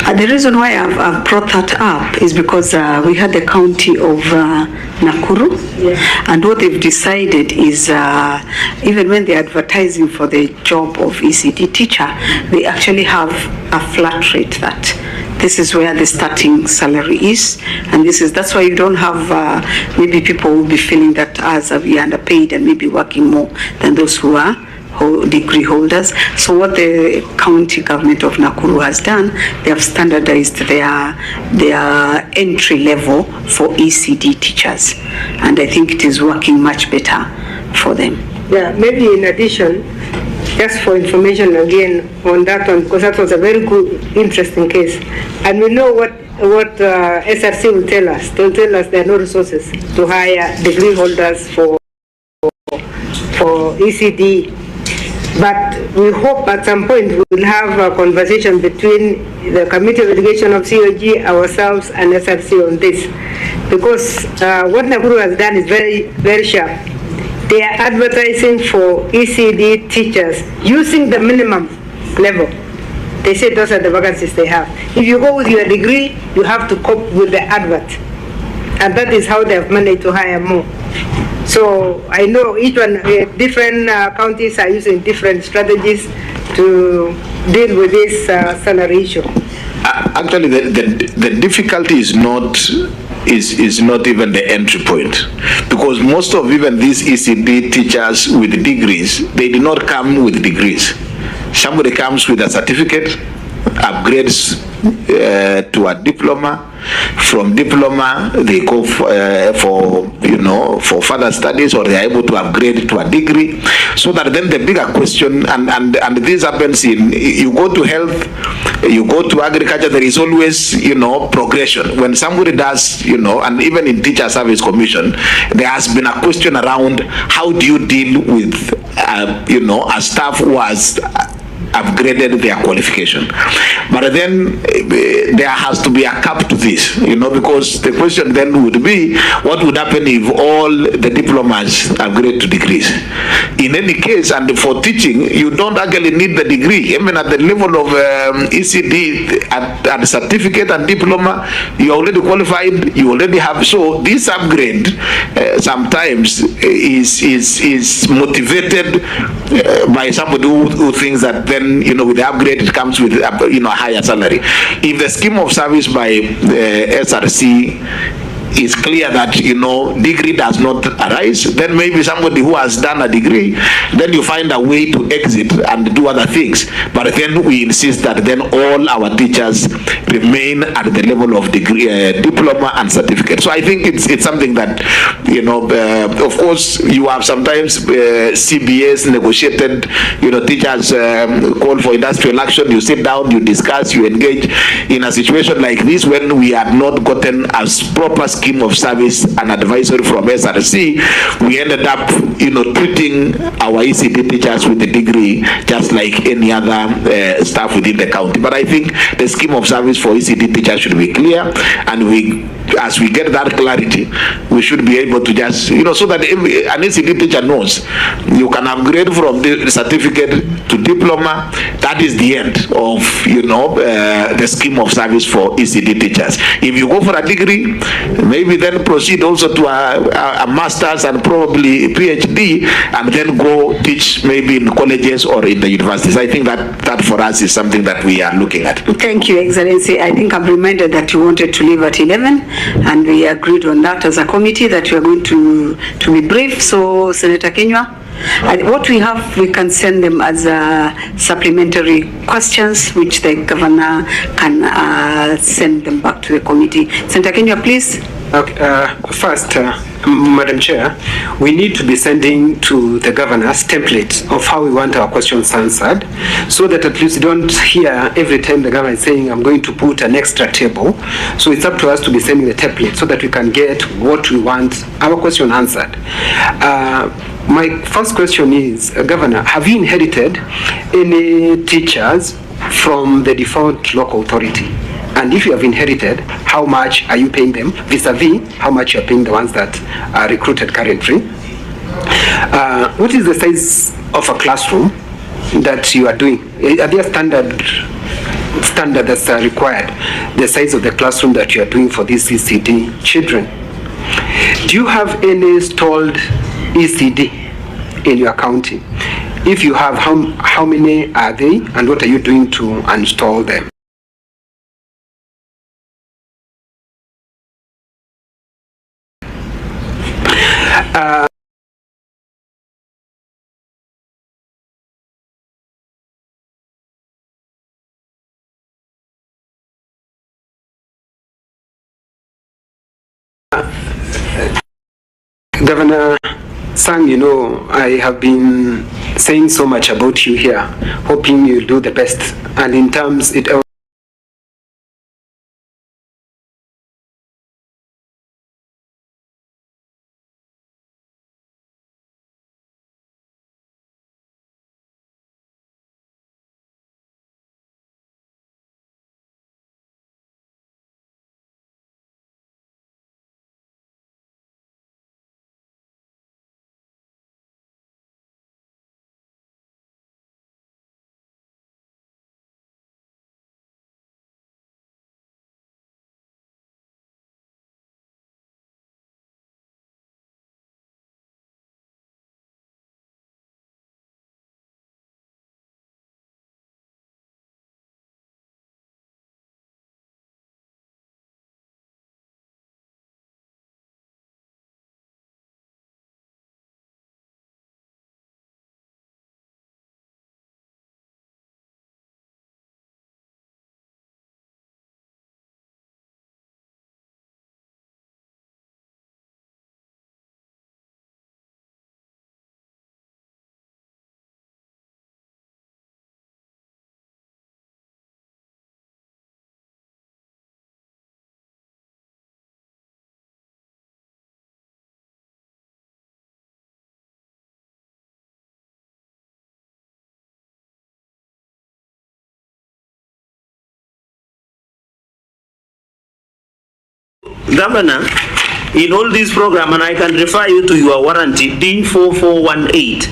The reason why I've brought that up is because we had the county of Nakuru, and what they've decided is even when they're advertising for the job of ECD teacher, they actually have a flat rate that this is where the starting salary is, and that's why you don't have maybe people will be feeling that as we are underpaid and maybe working more than those who are degree holders. So what the county government of Nakuru has done, they have standardized their entry level for ECD teachers, and I think it is working much better for them.
Yeah, maybe in addition, just for information again on that one, because that was a very good, interesting case, and we know what what SRC will tell us. They'll tell us there are no resources to hire degree holders for ECD. But we hope at some point we'll have a conversation between the Committee of Education of COG, ourselves, and SRC on this. Because what Nakuru has done is very, very sharp. They are advertising for ECD teachers using the minimum level. They say those are the vacancies they have. If you go with your degree, you have to cope with the advert. And that is how they have managed to hire more. So I know each one, different counties are using different strategies to deal with this salary issue.
Actually, the difficulty is not even the entry point, because most of even these ECD teachers with degrees, they did not come with degrees. Somebody comes with a certificate, upgrades to a diploma. From diploma, they go for further studies, or they are able to upgrade to a degree. So that then the bigger question, and this happens in, you go to health, you go to agriculture, there is always, progression. When somebody does, and even in Teacher Service Commission, there has been a question around how do you deal with, a staff who has upgraded their qualification. But then there has to be a cap to this, because the question then would be, what would happen if all the diplomas upgrade to degrees? In any case, and for teaching, you don't actually need the degree. Even at the level of ECD, at certificate and diploma, you are already qualified, you already have. So this upgrade sometimes is motivated by somebody who thinks that then, with the upgrade, it comes with, a higher salary. If the scheme of service by SRC is clear that, degree does not arise, then maybe somebody who has done a degree, then you find a way to exit and do other things. But then we insist that then all our teachers remain at the level of degree, diploma and certificate. So I think it's something that, of course, you have sometimes CBS negotiated, teachers call for industrial action, you sit down, you discuss, you engage. In a situation like this, when we had not gotten a proper scheme of service and advisory from SRC, we ended up, treating our ECD teachers with a degree just like any other staff within the county. But I think the scheme of service for ECD teachers should be clear, and as we get that clarity, we should be able to just, so that an ECD teacher knows you can upgrade from the certificate to diploma. That is the end of, the scheme of service for ECD teachers. If you go for a degree, maybe then proceed also to a master's and probably PhD, and then go teach maybe in colleges or in the universities. I think that for us is something that we are looking at.
Thank you, Excellency. I think I'm reminded that you wanted to leave at 11, and we agreed on that as a committee that we are going to be brief. So, Senator Kenywa, what we have, we can send them as supplementary questions, which the governor can send them back to the committee. Senator Kenywa, please.
Okay, first, Madam Chair, we need to be sending to the governor's template of how we want our questions answered, so that at least you don't hear every time the governor is saying, I'm going to put an extra table. So it's up to us to be sending the template so that we can get what we want, our question answered. My first question is, Governor, have you inherited any teachers from the default local authority? And if you have inherited, how much are you paying them vis-a-vis how much you are paying the ones that are recruited currently? What is the size of a classroom that you are doing? Are there standard that's required, the size of the classroom that you are doing for these ECD children? Do you have any installed ECD in your county? If you have, how many are they, and what are you doing to install them? Governor Sang, I have been saying so much about you here, hoping you'll do the best. And in terms,
Governor, in all this program, and I can refer you to your warranty D4418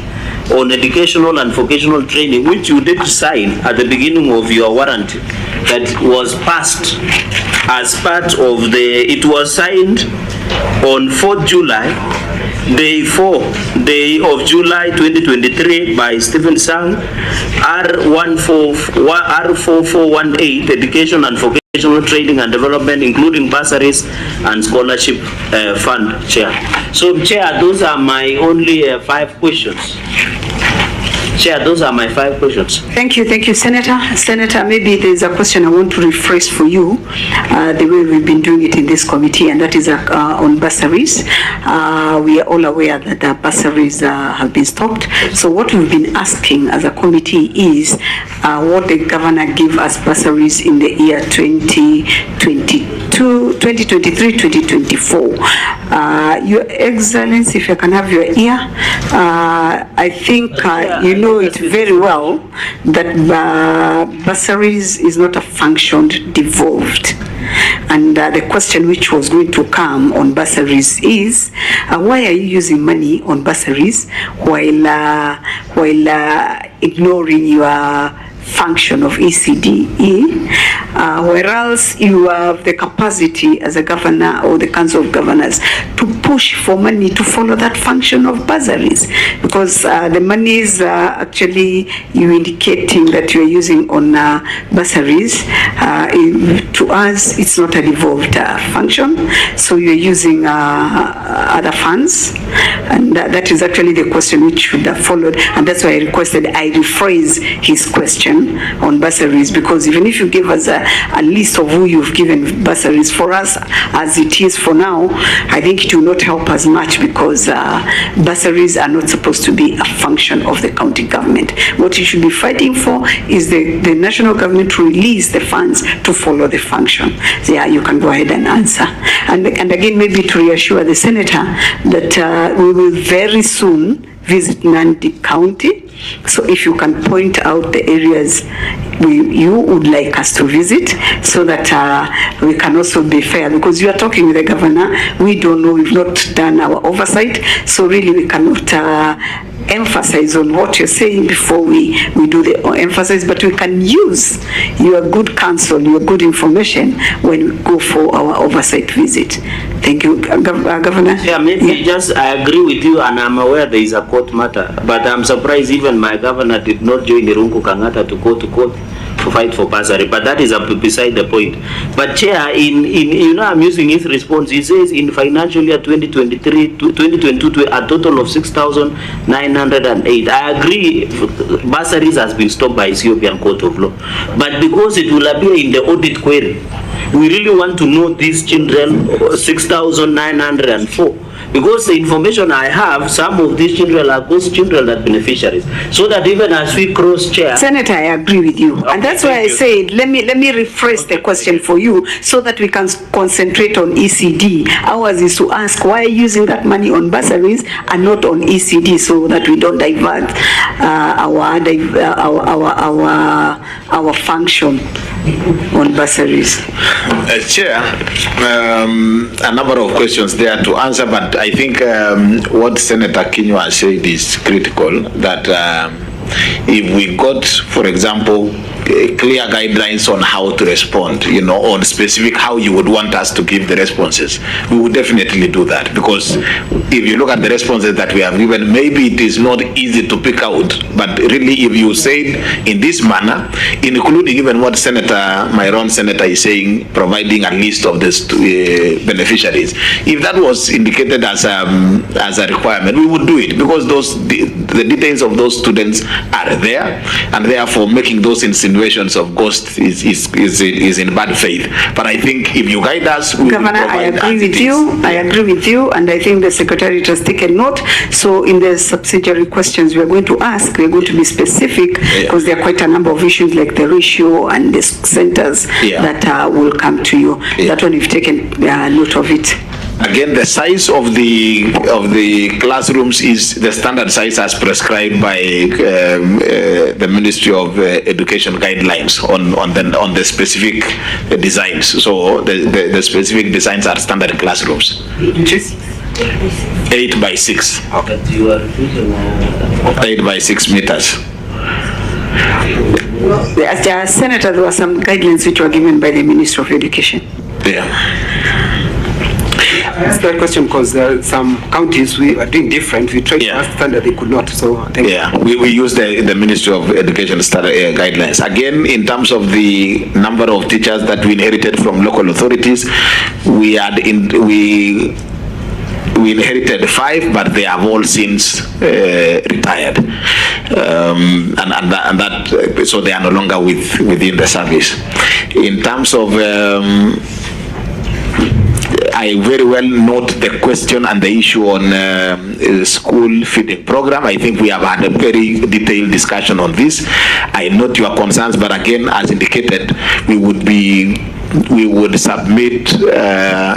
on educational and vocational training, which you did sign at the beginning of your warranty, that was passed as part of it was signed on 4th July, day 4, day of July 2023 by Stephen Sang, R4418, education and vocational training and development, including bursaries and scholarship fund, Chair. So, Chair, those are my only 5 questions. Chair, those are my 5 questions.
Thank you, Senator. Senator, maybe there's a question I want to rephrase for you, the way we've been doing it in this committee, and that is on bursaries. We are all aware that the bursaries have been stopped. So what we've been asking as a committee is what the governor gave us bursaries in the year 2023-2024. Your Excellency, if I can have your ear, I think you know it very well that bursaries is not a function devolved. And the question which was going to come on bursaries is, why are you using money on bursaries while ignoring your function of ECDE, whereas you have the capacity as a governor or the Council of Governors to push for money to follow that function of bursaries, because the monies actually you indicating that you're using on bursaries, to us it's not a devolved function, so you're using other funds, and that is actually the question which should have followed, and that's why I requested I rephrase his question on bursaries, because even if you give us a list of who you've given bursaries, for us as it is for now, I think it will not help us much, because bursaries are not supposed to be a function of the county government. What you should be fighting for is the national government to release the funds to follow the function. So yeah, you can go ahead and answer. And again, maybe to reassure the senator that we will very soon visit Nandi County. So if you can point out the areas you would like us to visit, so that we can also be fair, because you are talking with the governor, we don't know, we've not done our oversight, so really we cannot emphasize on what you're saying before we do the emphasis, but we can use your good counsel, your good information when we go for our oversight visit. Thank you, Governor.
Yeah, maybe just I agree with you, and I'm aware there is a court matter, but I'm surprised even my governor did not join Irungu Kangata to go to court to fight for bursary, but that is beside the point. But Chair, in I'm using his response. He says in financial year 2023 to 2022 a total of 6,908. I agree, bursaries has been stopped by Ethiopian Court of Law, but because it will appear in the audit query, we really want to know these children 6,904. Because the information I have, some of these children are those children that beneficiaries. So that even as we cross Chair.
Senator, I agree with you. Okay, and that's why I said, let me rephrase the question for you, so that we can concentrate on ECD. Ours is to ask, why are you using that money on bursaries and not on ECD, so that we don't divert our function on bursaries.
Chair, a number of questions there to answer, but I think what Senator Kinyua said is critical, that if we got, for example, clear guidelines on how to respond, on specific how you would want us to give the responses, we would definitely do that. Because if you look at the responses that we have given, maybe it is not easy to pick out, but really if you say in this manner, including even what my own senator is saying, providing a list of the beneficiaries, if that was indicated as a requirement, we would do it, because the details of those students are there, and therefore making those insinuations of ghost is in bad faith. But I think if you guide us,
Governor, I agree with you, and I think the Secretariat has taken note. So in the subsidiary questions we are going to ask, we are going to be specific, because there are quite a number of issues like the ratio and the centers that will come to you. That one, you've taken note of it.
Again, the size of the classrooms is the standard size as prescribed by the Ministry of Education guidelines on the specific designs. So the specific designs are standard classrooms. 8 by 6. Okay. 8 by 6 meters.
Senator, there were some guidelines which were given by the Ministry of Education.
Yeah.
I asked that question because there are some counties we are doing different. We tried to understand that they could not. So I think
we use the Ministry of Education standard guidelines. Again, in terms of the number of teachers that we inherited from local authorities, we inherited 5, but they have all since retired, and that so they are no longer within the service. In terms of I very well note the question and the issue on school feeding program. I think we have had a very detailed discussion on this. I note your concerns, but again, as indicated, we would submit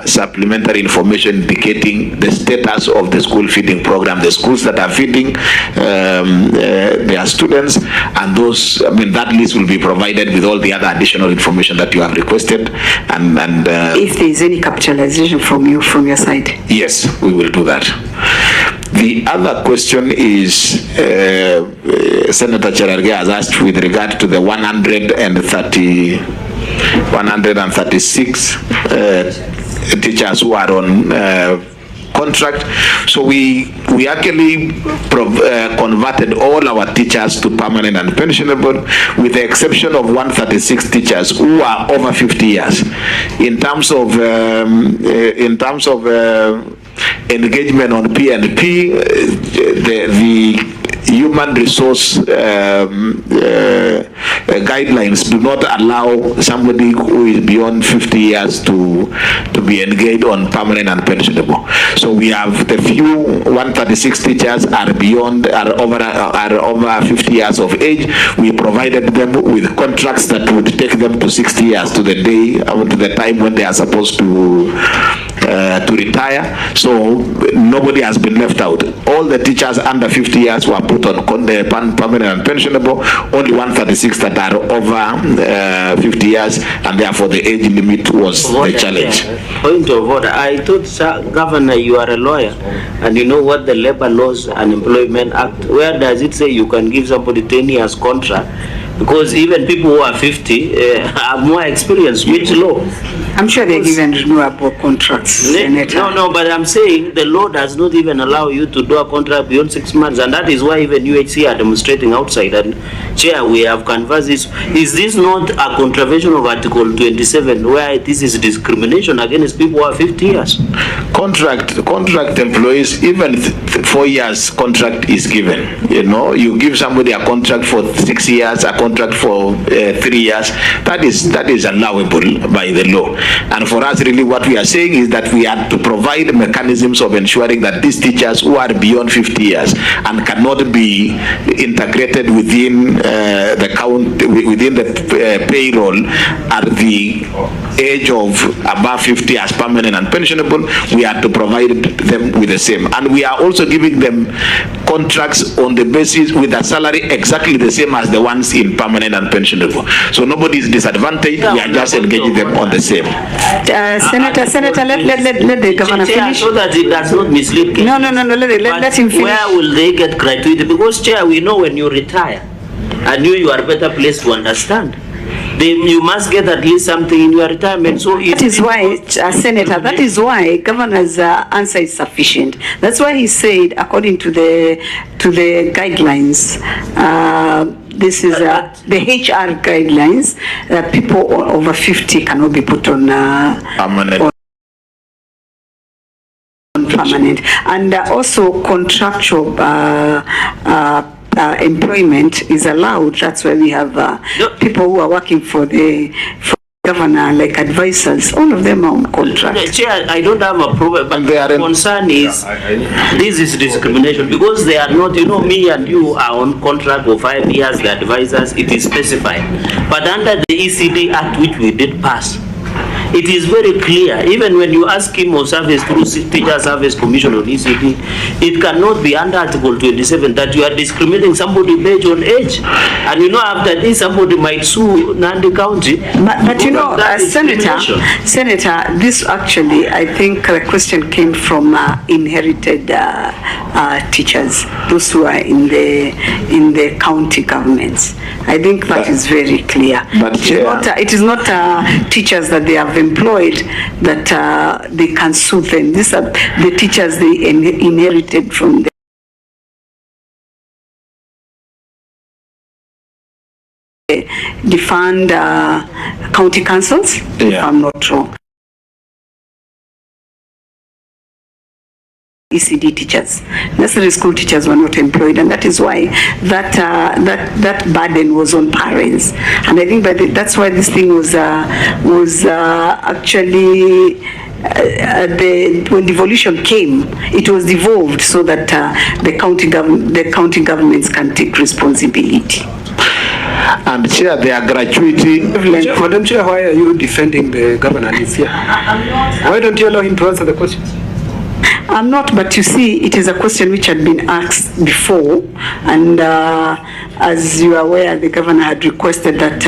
supplementary information indicating the status of the school feeding program, the schools that are feeding their students, and those, I mean, that list will be provided with all the other additional information that you have requested. And
if there is any capitalization from your side.
Yes, we will do that. The other question is Senator Cherargei has asked with regard to the 136 teachers who are on contract. So we actually converted all our teachers to permanent and pensionable, with the exception of 136 teachers who are over 50 years. In terms of engagement on P&P, the human resource guidelines do not allow somebody who is beyond 50 years to be engaged on permanent and pensionable. So we have the few 136 teachers are over 50 years of age. We provided them with contracts that would take them to 60 years to the day, to the time when they are supposed to retire. So nobody has been left out. All the teachers under 50 years were put on permanent and pensionable. Only 136 that are over 50 years, and therefore the age limit was the challenge.
Point of order. I thought, sir, Governor, you are a lawyer and you know what the Labor Laws and Employment Act, where does it say you can give somebody 10 years contract? Because even people who are 50 have more experience. Which law?
I'm sure they're given renewable contracts, Senator.
No, but I'm saying the law does not even allow you to do a contract beyond 6 months, and that is why even UHC are demonstrating outside. And Chair, we have canvassed this. Is this not a contravention of Article 27, where this is discrimination against people who are 50 years?
Contract employees, even 4 years contract is given. You know, you give somebody a contract for 6 years, a contract for 3 years. That is allowable by the law. And for us, really, what we are saying is that we have to provide mechanisms of ensuring that these teachers who are beyond 50 years and cannot be integrated within the payroll at the age of above 50 as permanent and pensionable, we have to provide them with the same. And we are also giving them contracts on the basis with a salary exactly the same as the ones in permanent and pensionable. So nobody is disadvantaged. We are just engaging them on the same.
Senator, let the governor finish.
So that it does not mislead.
No, let him finish.
Where will they get gratuity? Because, Chair, we know when you retire, and you are better placed to understand. You must get at least something in your retirement. So
that is why, Senator, that is why Governor's answer is sufficient. That's why he said, according to the guidelines, this is the HR guidelines, that people over 50 cannot be put on permanent, and also contractual employment is allowed. That's why we have people who are working for the governor, like advisors. All of them are on contract.
Chair, I don't have a problem, but the concern is this is discrimination, because they are not, you know, me and you are on contract for 5 years, the advisors, it is specified. But under the ECD Act, which we did pass, It is very clear. Even when you ask him of service through Teacher Service Commission on ECD, it cannot be under Article 27 that you are discriminating somebody based on age. And you know, after this, somebody might sue Nandi County.
But you know, Senator, this actually, I think the question came from inherited teachers, those who are in the county governments. I think that is very clear.
But
it is not teachers that they have employed that they can sue them. These are the teachers they inherited from the defunct county councils, if I'm not wrong. ECD teachers, nursery school teachers were not employed, and that is why that burden was on parents. And I think that's why this thing was actually when devolution came, it was devolved so that the county governments can take responsibility.
And Chair, their gratuity.
Madam Chair, why are you defending the governor? He's here. Why don't you allow him to answer the questions?
I'm not, but you see, it is a question which had been asked before, and as you are aware, the governor had requested that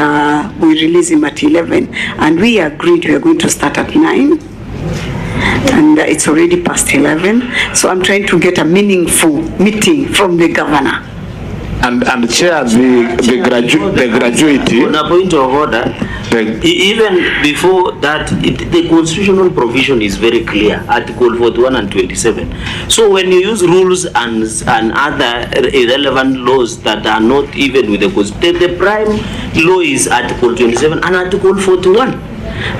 we release him at 11, and we agreed we are going to start at 9, and it's already past 11, so I'm trying to get a meaningful meeting from the governor.
And Chair, the gratuity.
On a point of order, even before that, the constitutional provision is very clear, Article 41 and 27. So when you use rules and other irrelevant laws that are not even with the constitution, the prime law is Article 27 and Article 41.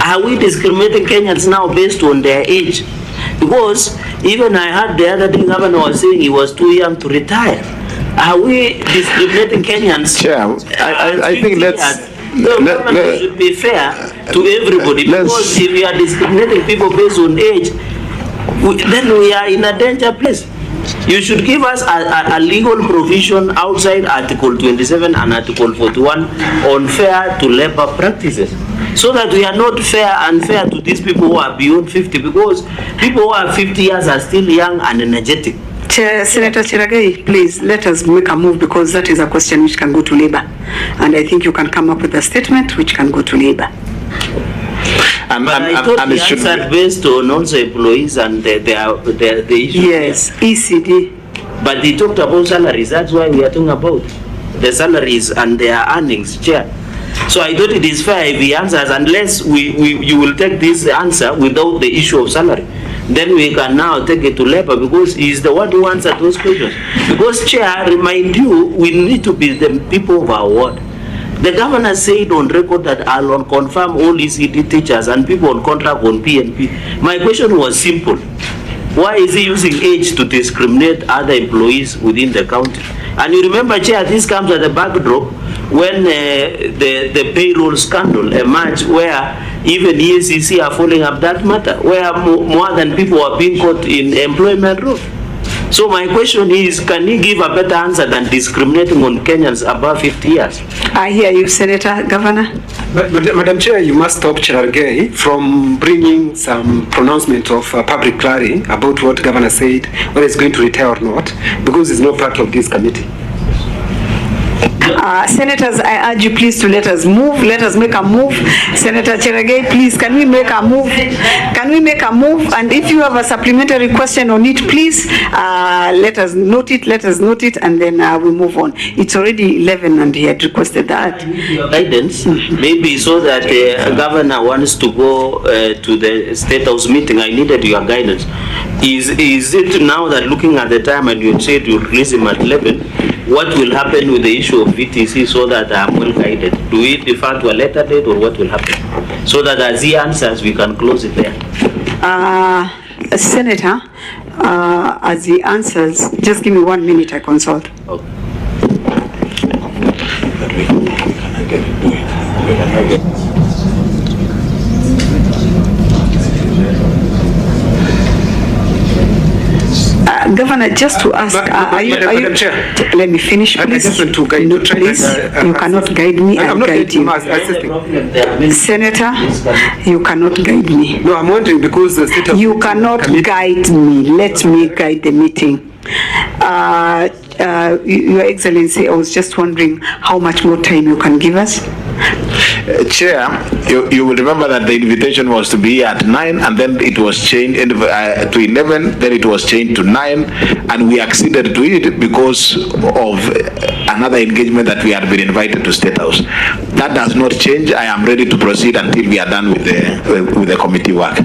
Are we discriminating Kenyans now based on their age? Because even I heard the other day, Governor was saying he was too young to retire. Are we discriminating Kenyans?
Chair, I think let's
should be fair to everybody, because if we are discriminating people based on age, then we are in a danger place. You should give us a legal provision outside Article 27 and Article 41 on fair to labor practices, so that we are not unfair to these people who are beyond 50, because people who are 50 years are still young and energetic.
Senator Cheragei, please let us make a move, because that is a question which can go to Labour, and I think you can come up with a statement which can go to Labour.
But I thought the answer based on also employees and the issue.
Yes, ECD.
But they talked about salaries. That's why we are talking about the salaries and their earnings, Chair. So I thought it is fair if he answers, unless you will take this answer without the issue of salary. Then we can now take it to Labour, because he is the one who answered those questions. Because, Chair, remind you, we need to be the people of our word. The governor said on record that I'll confirm all ECD teachers and people on contract on PNP. My question was simple. Why is he using age to discriminate other employees within the county? And you remember, Chair, this comes at the backdrop when the payroll scandal emerged, where even EACC are following up that matter, where more than people are being caught in employment role. So my question is, can he give a better answer than discriminating on Kenyans above 50 years?
I hear you, Senator. Governor.
But Madam Chair, you must stop Cherargei from bringing some pronouncement of public clarity about what Governor said, whether he's going to retire or not, because it's not part of this committee.
Senators, I urge you please to let us move. Let us make a move. Senator Cheragei, please, can we make a move? Can we make a move? And if you have a supplementary question on it, please let us note it. Let us note it, and then we move on. It's already 11, and he had requested that.
Guidance, maybe so that the governor wants to go to the State House meeting. I needed your guidance. Is it now that looking at the time and you said you release him at 11, what will happen with the issue of VTC, so that I'm well guided? Do we defer to a later date, or what will happen? So that as he answers, we can close it there.
Senator, as he answers, just give me 1 minute, I consult.
Okay.
Governor, just to ask,
Madam Chair.
Let me finish, please.
I just want to guide,
No, please, you cannot guide me.
I'm
I'll
not
guide you. Senator, you cannot guide me.
No, I'm wondering because the state of
You cannot guide me. Let me guide the meeting. Your Excellency, I was just wondering how much more time you can give us.
Chair, you will remember that the invitation was to be at 9 and then it was changed to 11, then it was changed to 9, and we acceded to it because of another engagement that we had been invited to State House. That does not change. I am ready to proceed until we are done with the committee work.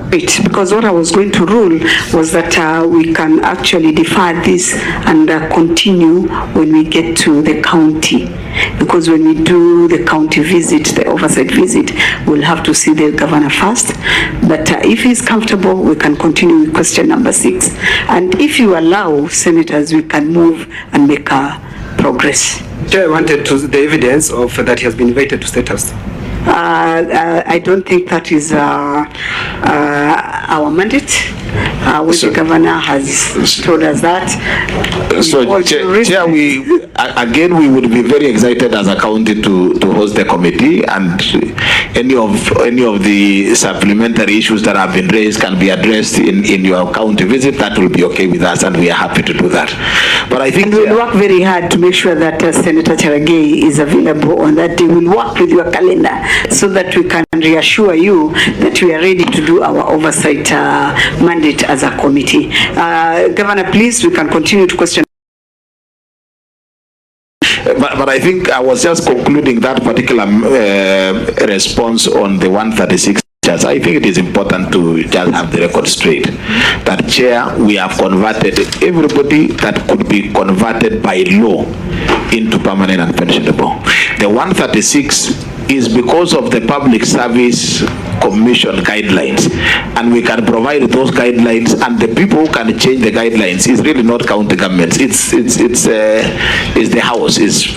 Great, because what I was going to rule was that we can actually defer this and continue when we get to the county, because when we do the county visit, the oversight visit, we'll have to see the governor first. But if he's comfortable, we can continue with question number 6. And if you allow, senators, we can move and make progress.
Chair, I wanted the evidence of that he has been invited to State House.
I don't think that is our mandate. The governor has told us that.
So, Chair, we would be very excited as a county to host the committee, and any of the supplementary issues that have been raised can be addressed in your county visit. That will be okay with us, and we are happy to do that. But I think
we'll work very hard to make sure that Senator Cherargei is available on that day. We'll work with your calendar so that we can reassure you that we are ready to do our oversight mandate as a committee. Governor, please, we can continue to question.
But I think I was just concluding that particular response on the 136. I think it is important to just have the record straight that, Chair, we have converted everybody that could be converted by law into permanent and pensionable. The 136 is because of the Public Service Commission guidelines, and we can provide those guidelines, and the people who can change the guidelines is really not county governments. It's the House, it's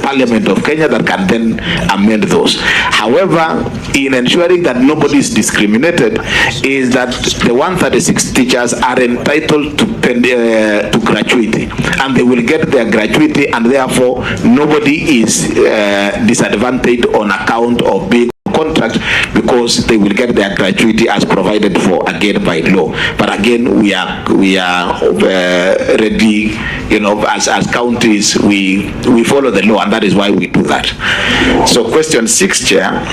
Parliament of Kenya that can then amend those. However, in ensuring that nobody is discriminated, is that the 136 teachers are entitled to gratuity, and they will get their gratuity, and therefore nobody is disadvantaged on account of being contract, because they will get their gratuity as provided for again by law. But again, we are ready, as counties, we follow the law, and that is why we do that. So question 6, Chair.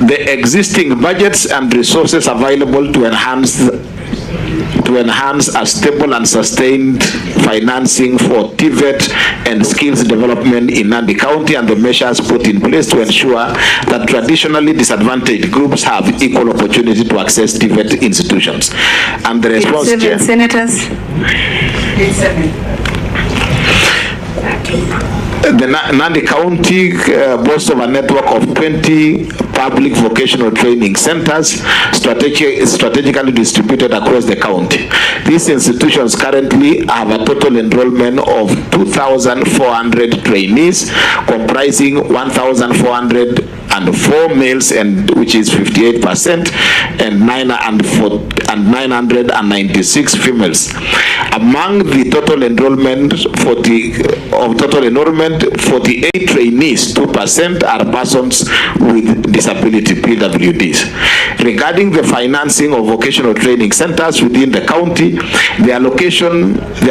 The existing budgets and resources available to enhance a stable and sustained financing for TVET and skills development in Nandi County, and the measures put in place to ensure that traditionally disadvantaged groups have equal opportunity to access TVET institutions. And the response, Chair.
Senators.
The Nandi County boasts of a network of 20 public vocational training centers strategically distributed across the county. These institutions currently have a total enrollment of 2,400 trainees, comprising 1,404 males, and which is 58%, and 996 females. Among the total enrollment, 48 trainees, 2%, are persons with disability, PWDs. Regarding the financing of vocational training centers within the county, the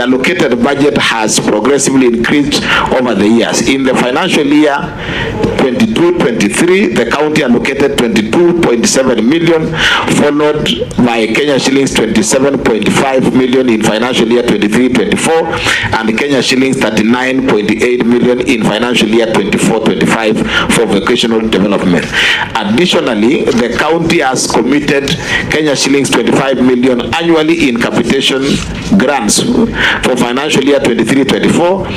allocated budget has progressively increased over the years. In the financial year 22-23, the county allocated 22.7 million, followed by Kenya shillings 27.5 million in financial year 23-24, and Kenya shillings 39.8 million in financial year 24-25 for vocational development. Additionally, the county has committed Kenya shillings 25 million annually in capitation grants for financial year 23-24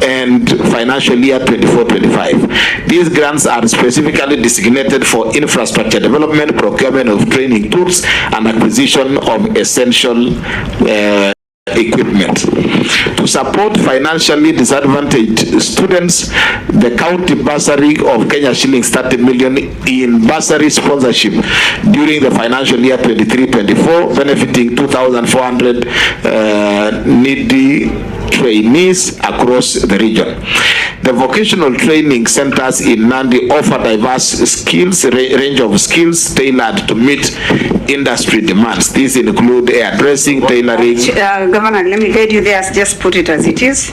and financial year 24-25. These grants are specifically designated for infrastructure development, procurement of training tools, and acquisition of essential equipment. To support financially disadvantaged students, the county bursary of Kenya shillings 30 million in bursary sponsorship during the financial year 23-24, benefiting 2,400 needy trainees across the region. The vocational training centers in Nandi offer diverse skills, range of skills tailored to meet industry demands. These include hairdressing, tailoring.
Governor, let me guide you there. Just put it as it is.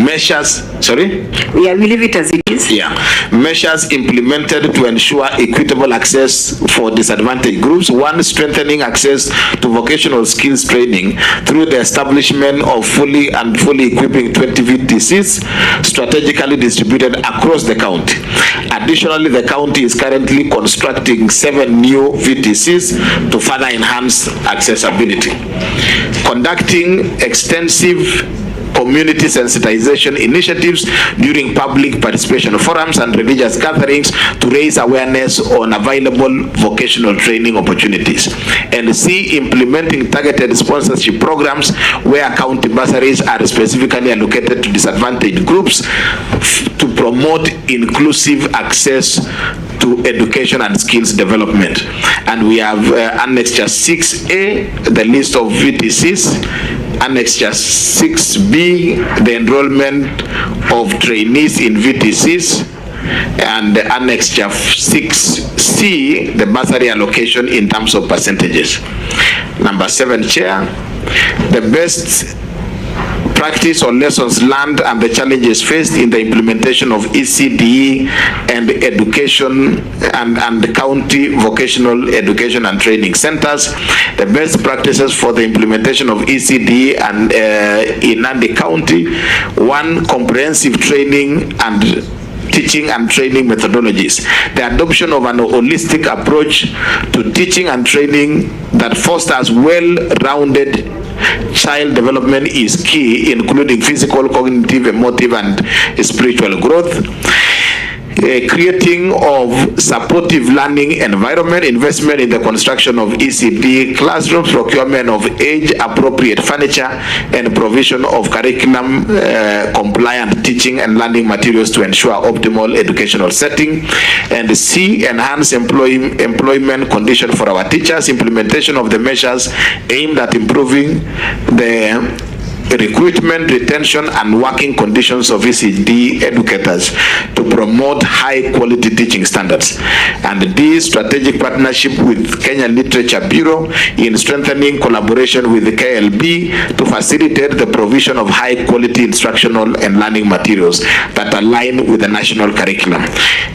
Measures, sorry?
Yeah, we leave it as it is.
Yeah. Measures implemented to ensure equitable access for disadvantaged groups. One, strengthening access to vocational skills training through the establishment of fully equipping 20 VTCs strategically distributed across the county. Additionally, the county is currently constructing 7 new VTCs to further enhance accessibility. Conducting extensive community sensitization initiatives during public participation forums and religious gatherings to raise awareness on available vocational training opportunities. And C, implementing targeted sponsorship programs where county bursaries are specifically allocated to disadvantaged groups to promote inclusive access to education and skills development. And we have Annexure 6A, the list of VTCs, Annexure 6B, the enrollment of trainees in VTCs, and Annexure 6C, the bursary allocation in terms of percentages. Number 7, Chair, the best practice or lessons learned and the challenges faced in the implementation of ECDE and education and the county vocational education and training centers. The best practices for the implementation of ECDE and in Nandi County. 1, comprehensive training and teaching and training methodologies. The adoption of an holistic approach to teaching and training that fosters well-rounded child development is key, including physical, cognitive, emotive, and spiritual growth. Creating of supportive learning environment, investment in the construction of ECD classrooms, procurement of age-appropriate furniture, and provision of curriculum compliant teaching and learning materials to ensure optimal educational setting. And C, enhance employment condition for our teachers, implementation of the measures aimed at improving the recruitment, retention, and working conditions of ECD educators to promote high-quality teaching standards. And D, strategic partnership with Kenya Literature Bureau in strengthening collaboration with the KLB to facilitate the provision of high-quality instructional and learning materials that align with the national curriculum.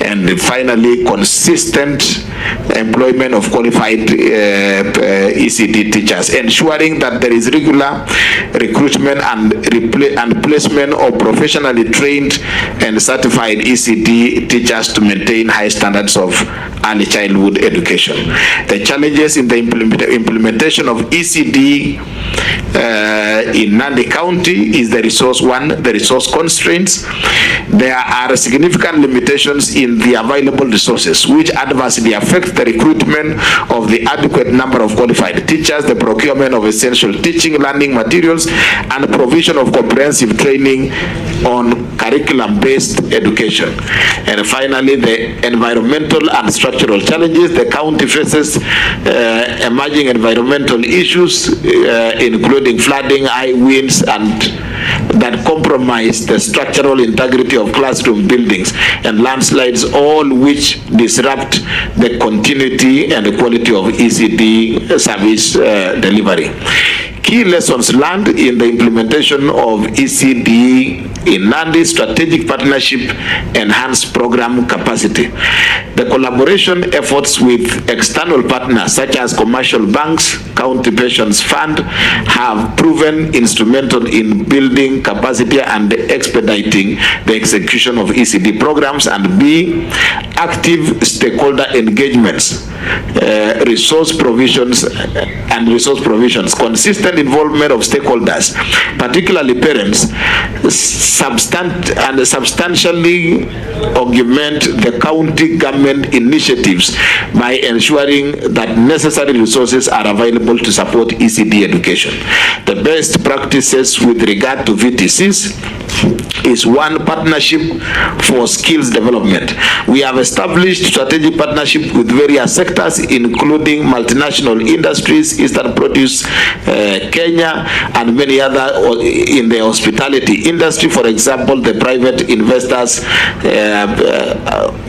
And finally, consistent employment of qualified ECD teachers, ensuring that there is regular recruitment and placement of professionally trained and certified ECD teachers to maintain high standards of early childhood education. The challenges in the implementation of ECD in Nandi County is the resource. 1, the resource constraints. There are significant limitations in the available resources which adversely affect the recruitment of the adequate number of qualified teachers, the procurement of essential teaching learning materials, and provision of comprehensive training on curriculum-based education. And finally, the environmental and structural challenges. The county faces emerging environmental issues, including flooding, high winds, and that compromise the structural integrity of classroom buildings, and landslides, all which disrupt the continuity and the quality of ECD service delivery. Key lessons learned in the implementation of ECD in Nandi: strategic partnership, enhanced program capacity. The collaboration efforts with external partners such as commercial banks, county pensions fund have proven instrumental in building capacity and expediting the execution of ECD programs. And B, active stakeholder engagements, resource provisions, consistent involvement of stakeholders, particularly parents, substantially augment the county government initiatives by ensuring that necessary resources are available available to support ECD education. The best practices with regard to VTCs is one, partnership for skills development. We have established strategic partnership with various sectors, including multinational industries, Eastern Produce, Kenya, and many other in the hospitality industry. For example, the private investors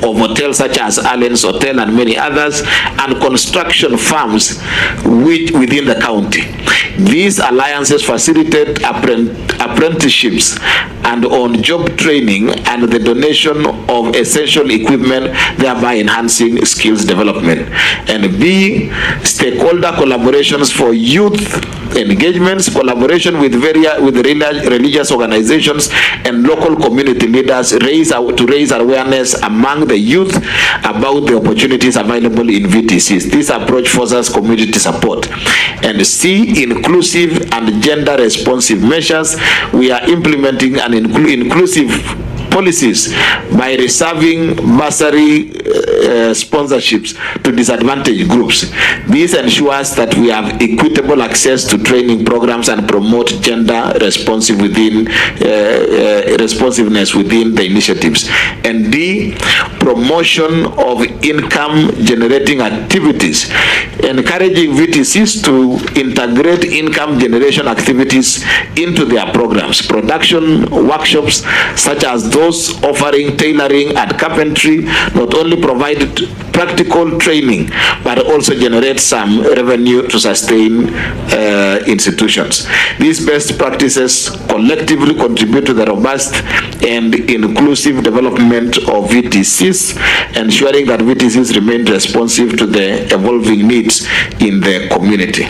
of hotels such as Allen's Hotel and many others, and construction firms within the county. These alliances facilitate apprenticeships and on-job training and the donation of essential equipment, thereby enhancing skills development. And B, stakeholder collaborations for youth engagements, collaboration with religious organizations and local community leaders to raise awareness among the youth about the opportunities available in VTCs. This approach fosters community support. And C, inclusive and gender responsive measures. We are implementing an inclusive policies by reserving bursary sponsorships to disadvantaged groups. This ensures that we have equitable access to training programs and promote gender responsiveness within the initiatives. And D, promotion of income generating activities, encouraging VTCs to integrate income generation activities into their programs. Production workshops such as those offering tailoring and carpentry not only provide practical training but also generate some revenue to sustain institutions. These best practices collectively contribute to the robust and inclusive development of VTCs, ensuring that VTCs remain responsive to the evolving needs in the community.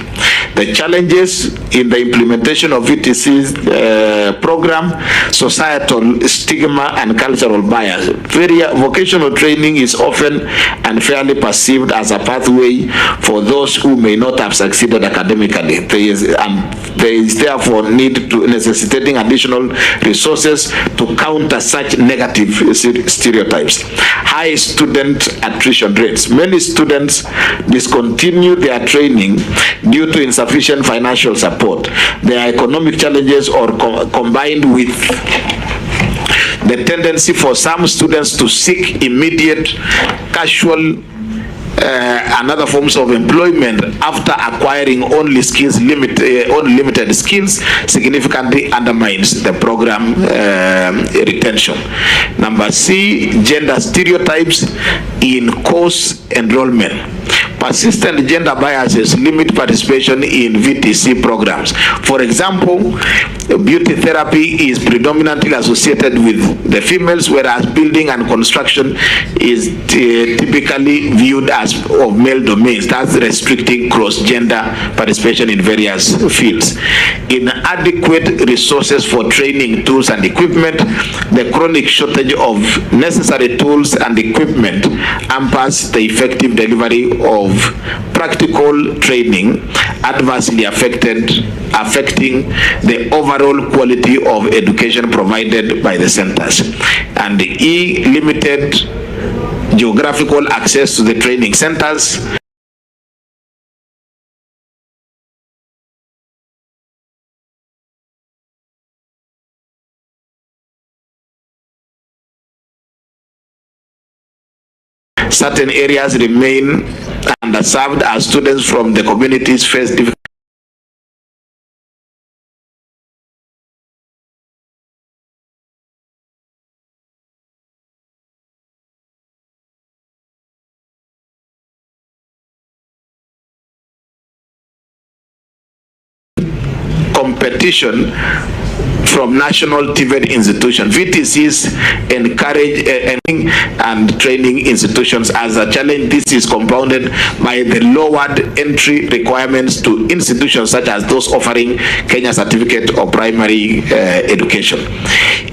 The challenges in the implementation of VTCs program, societal stigma and cultural bias. Vocational training is often unfairly perceived as a pathway for those who may not have succeeded academically. There is therefore necessitating additional resources to counter such negative stereotypes. High student attrition rates. Many students discontinue their training due to insufficient financial support. Their economic challenges or combined with the tendency for some students to seek immediate, casual, and other forms of employment after acquiring only limited skills significantly undermines the program retention. Number C, gender stereotypes in course enrollment. Persistent gender biases limit participation in VTC programs. For example, beauty therapy is predominantly associated with the females, whereas building and construction is typically viewed as of male domains, thus restricting cross-gender participation in various fields. Inadequate resources for training, tools and equipment. The chronic shortage of necessary tools and equipment hampers the effective delivery of practical training, adversely affecting the overall quality of education provided by the centers. And E, limited geographical access to the training centers. Certain areas remain underserved as students from the communities face difficulties competition from national TVET institutions. VTCs encourage and training institutions as a challenge. This is compounded by the lowered entry requirements to institutions such as those offering Kenya Certificate of Primary Education.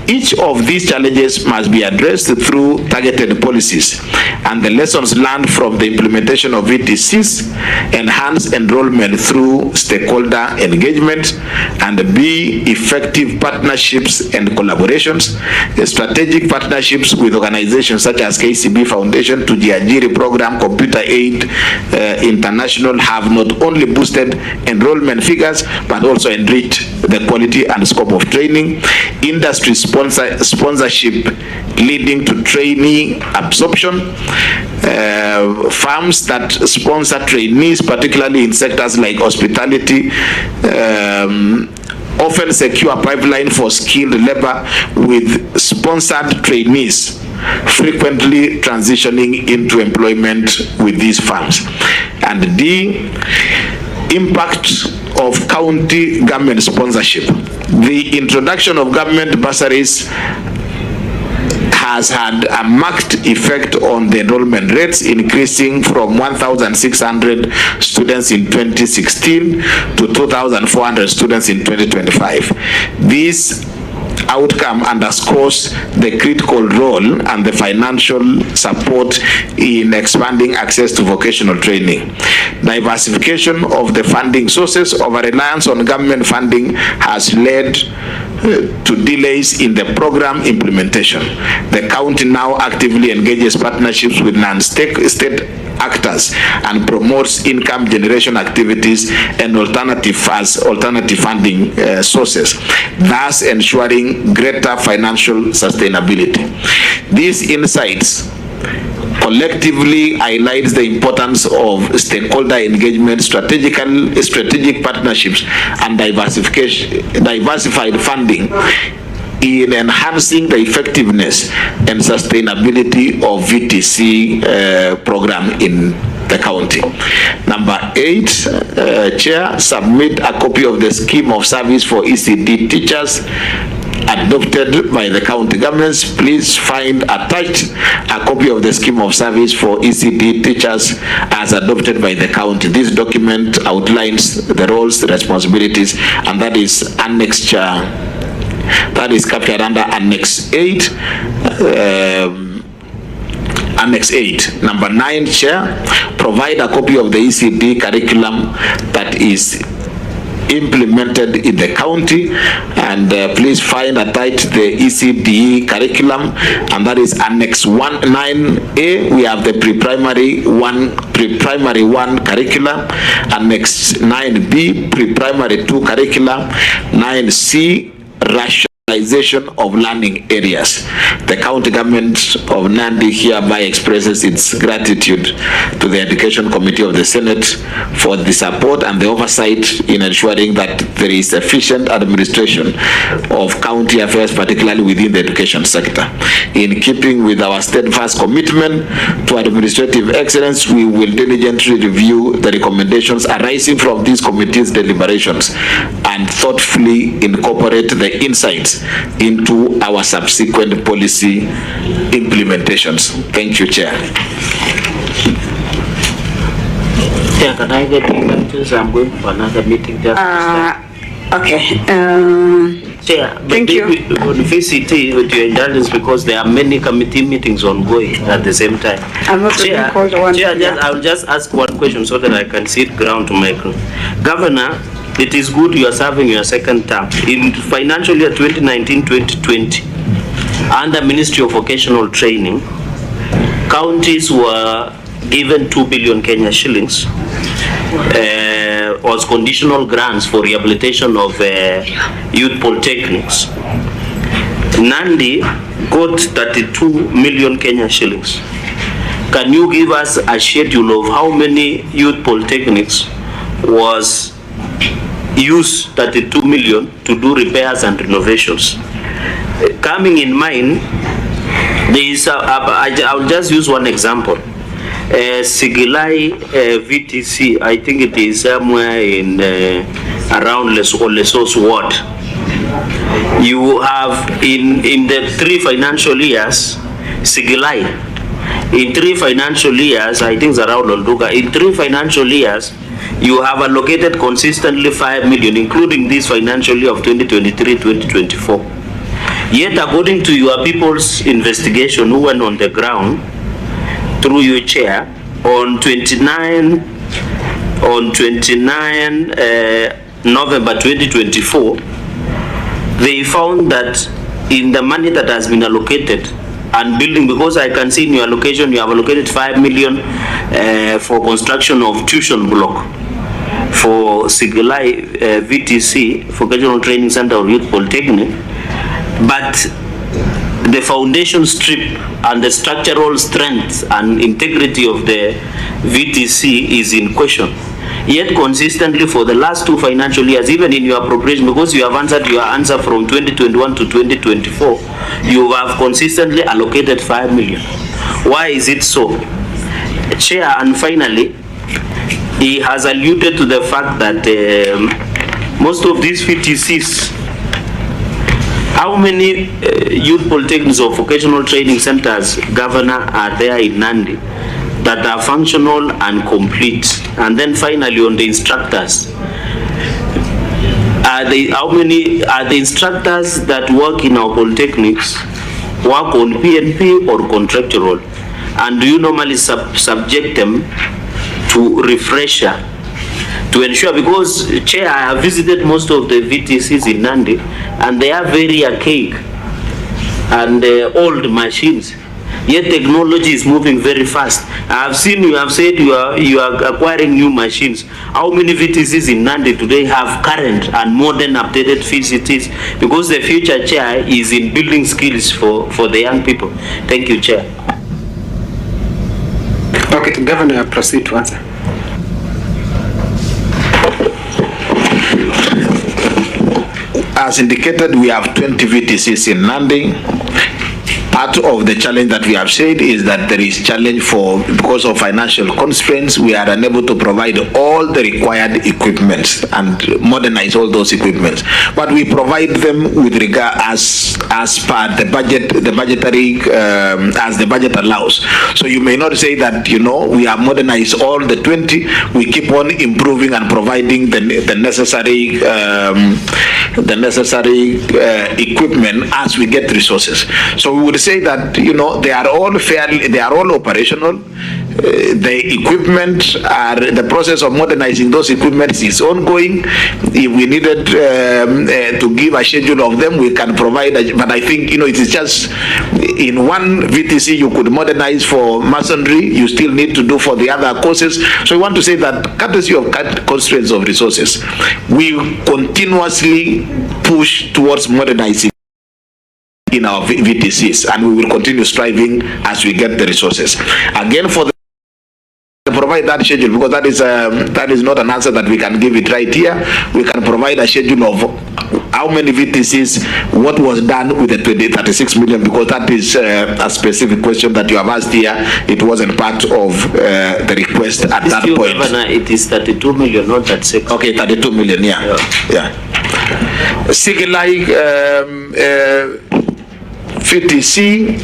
Each of these challenges must be addressed through targeted policies, and the lessons learned from the implementation of VTCs enhance enrollment through stakeholder engagement, and B, effective partnerships and collaborations. Strategic partnerships with organizations such as KCB Foundation, Tujiajiri Program, Computer Aid International have not only boosted enrollment figures but also enriched the quality and scope of training. Industry sponsorship leading to trainee absorption. Firms that sponsor trainees, particularly in sectors like hospitality, often secure a pipeline for skilled labor with sponsored trainees, frequently transitioning into employment with these firms. And D, impact of county government sponsorship. The introduction of government bursaries has had a marked effect on the enrollment rates, increasing from 1,600 students in 2016 to 2,400 students in 2025. This outcome underscores the critical role and the financial support in expanding access to vocational training. Diversification of the funding sources. Over-reliance on government funding has led to delays in the program implementation. The county now actively engages partnerships with non-state actors and promotes income generation activities and alternative funding sources, thus ensuring greater financial sustainability. These insights collectively highlights the importance of stakeholder engagement, strategic partnerships, and diversified funding in enhancing the effectiveness and sustainability of VTC program in the county. Number 8, Chair, submit a copy of the scheme of service for ECD teachers adopted by the county governments. Please find attached a copy of the scheme of service for ECD teachers as adopted by the county. This document outlines the roles, the responsibilities, and that is annexure. That is captured under Annex 8. Annex 8. Number 9, Chair, provide a copy of the ECD curriculum that is implemented in the county, and please find attached the ECD curriculum, and that is Annex 9A. We have the pre-primary 1 curriculum, Annex 9B pre-primary 2 curriculum, 9C rationalization of learning areas. The county government of Nandi hereby expresses its gratitude to the Education Committee of the Senate for the support and the oversight in ensuring that there is efficient administration of county affairs, particularly within the education sector. In keeping with our steadfast commitment to administrative excellence, we will diligently review the recommendations arising from these committees' deliberations and thoughtfully incorporate the insights into our subsequent policy implementations. Thank you, Chair.
Yeah, can I get instructions? I'm going for another meeting just
Okay.
Chair,
thank you.
On VCT, with your indulgence, because there are many committee meetings ongoing at the same time.
I'm not
Chair,
called one.
Chair, I'll just ask one question so that I can sit ground to my Governor. It is good you are serving your second term. In financial year 2019-2020, under Ministry of Vocational Training, counties were given 2 billion Kenya shillings as conditional grants for rehabilitation of youth polytechnics. Nandi got 32 million Kenya shillings. Can you give us a schedule of how many youth polytechnics was use 32 million to do repairs and renovations? Coming in mind, there is I'll just use one example. Sigilai VTC, I think it is somewhere in around Lesos ward. You have in the 3 financial years, Sigilai, in 3 financial years, I think it's around Olduga, in 3 financial years, you have allocated consistently 5 million, including this financial year of 2023-2024. Yet, according to your people's investigation who went on the ground through your chair on 29 November 2024, they found that in the money that has been allocated and building, because I can see in your allocation you have allocated 5 million for construction of tuition block for Sigilai VTC, Vocational Training Center of Youth Polytechnic, but the foundation strip and the structural strength and integrity of the VTC is in question. Yet consistently for the last 2 financial years, even in your appropriation, because you have answered your answer from 2021 to 2024, you have consistently allocated 5 million. Why is it so? Chair, and finally, he has alluded to the fact that most of these VTCs, how many youth polytechnics or vocational training centers, Governor, are there in Nandi that are functional and complete? And then finally on the instructors, how many are the instructors that work in our polytechnics work on PNP or contractual? And do you normally subject them to refresher to ensure, because Chair, I have visited most of the VTCs in Nandi and they are very archaic and old machines, yet technology is moving very fast. I have seen you have said you are acquiring new machines. How many VTCs in Nandi today have current and modern updated VTCs? Because the future, Chair, is in building skills for the young people. Thank you, Chair.
Okay, Governor, proceed to answer.
As indicated, we have 20 VTCs in Nandi. Part of the challenge that we have said is that there is challenge because of financial constraints. We are unable to provide all the required equipment and modernize all those equipments. But we provide them with regard as per the budget, the budgetary as the budget allows. So you may not say that we have modernized all the 20. We keep on improving and providing the necessary equipment as we get resources. So we would say that they are all operational. The equipment the process of modernizing those equipments is ongoing. If we needed to give a schedule of them, we can provide. But I think it is just in one VTC you could modernize for masonry. You still need to do for the other courses. So we want to say that courtesy of constraints of resources, we continuously push towards modernizing in our VTCs, and we will continue striving as we get the resources. Again, for provide that schedule, because that is not an answer that we can give it right here. We can provide a schedule of how many VTCs, what was done with the 36 million, because that is a specific question that you have asked here. It wasn't part of the request at that point.
Governor, it is 32 million, not 36.
Okay, 32 million, yeah. Sigilai VTC,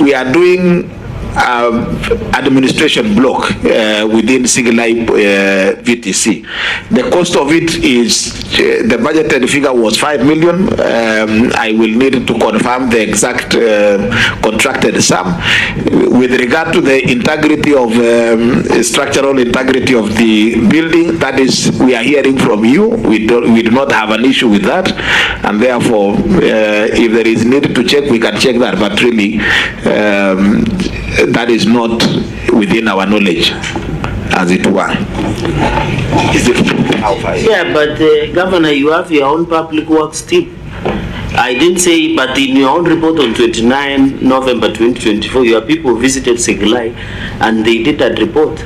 we are doing administration block within Sigilai VTC. The cost of it is, the budgeted figure was 5 million. I will need to confirm the exact contracted sum. With regard to the integrity of structural integrity of the building, that is, we are hearing from you. We do not have an issue with that, and therefore if there is need to check, we can check that, but really that is not within our knowledge, as it were.
Yeah, but Governor, you have your own public works team. I didn't say, but in your own report on 29 November 2024, your people visited Sigilai and they did that report.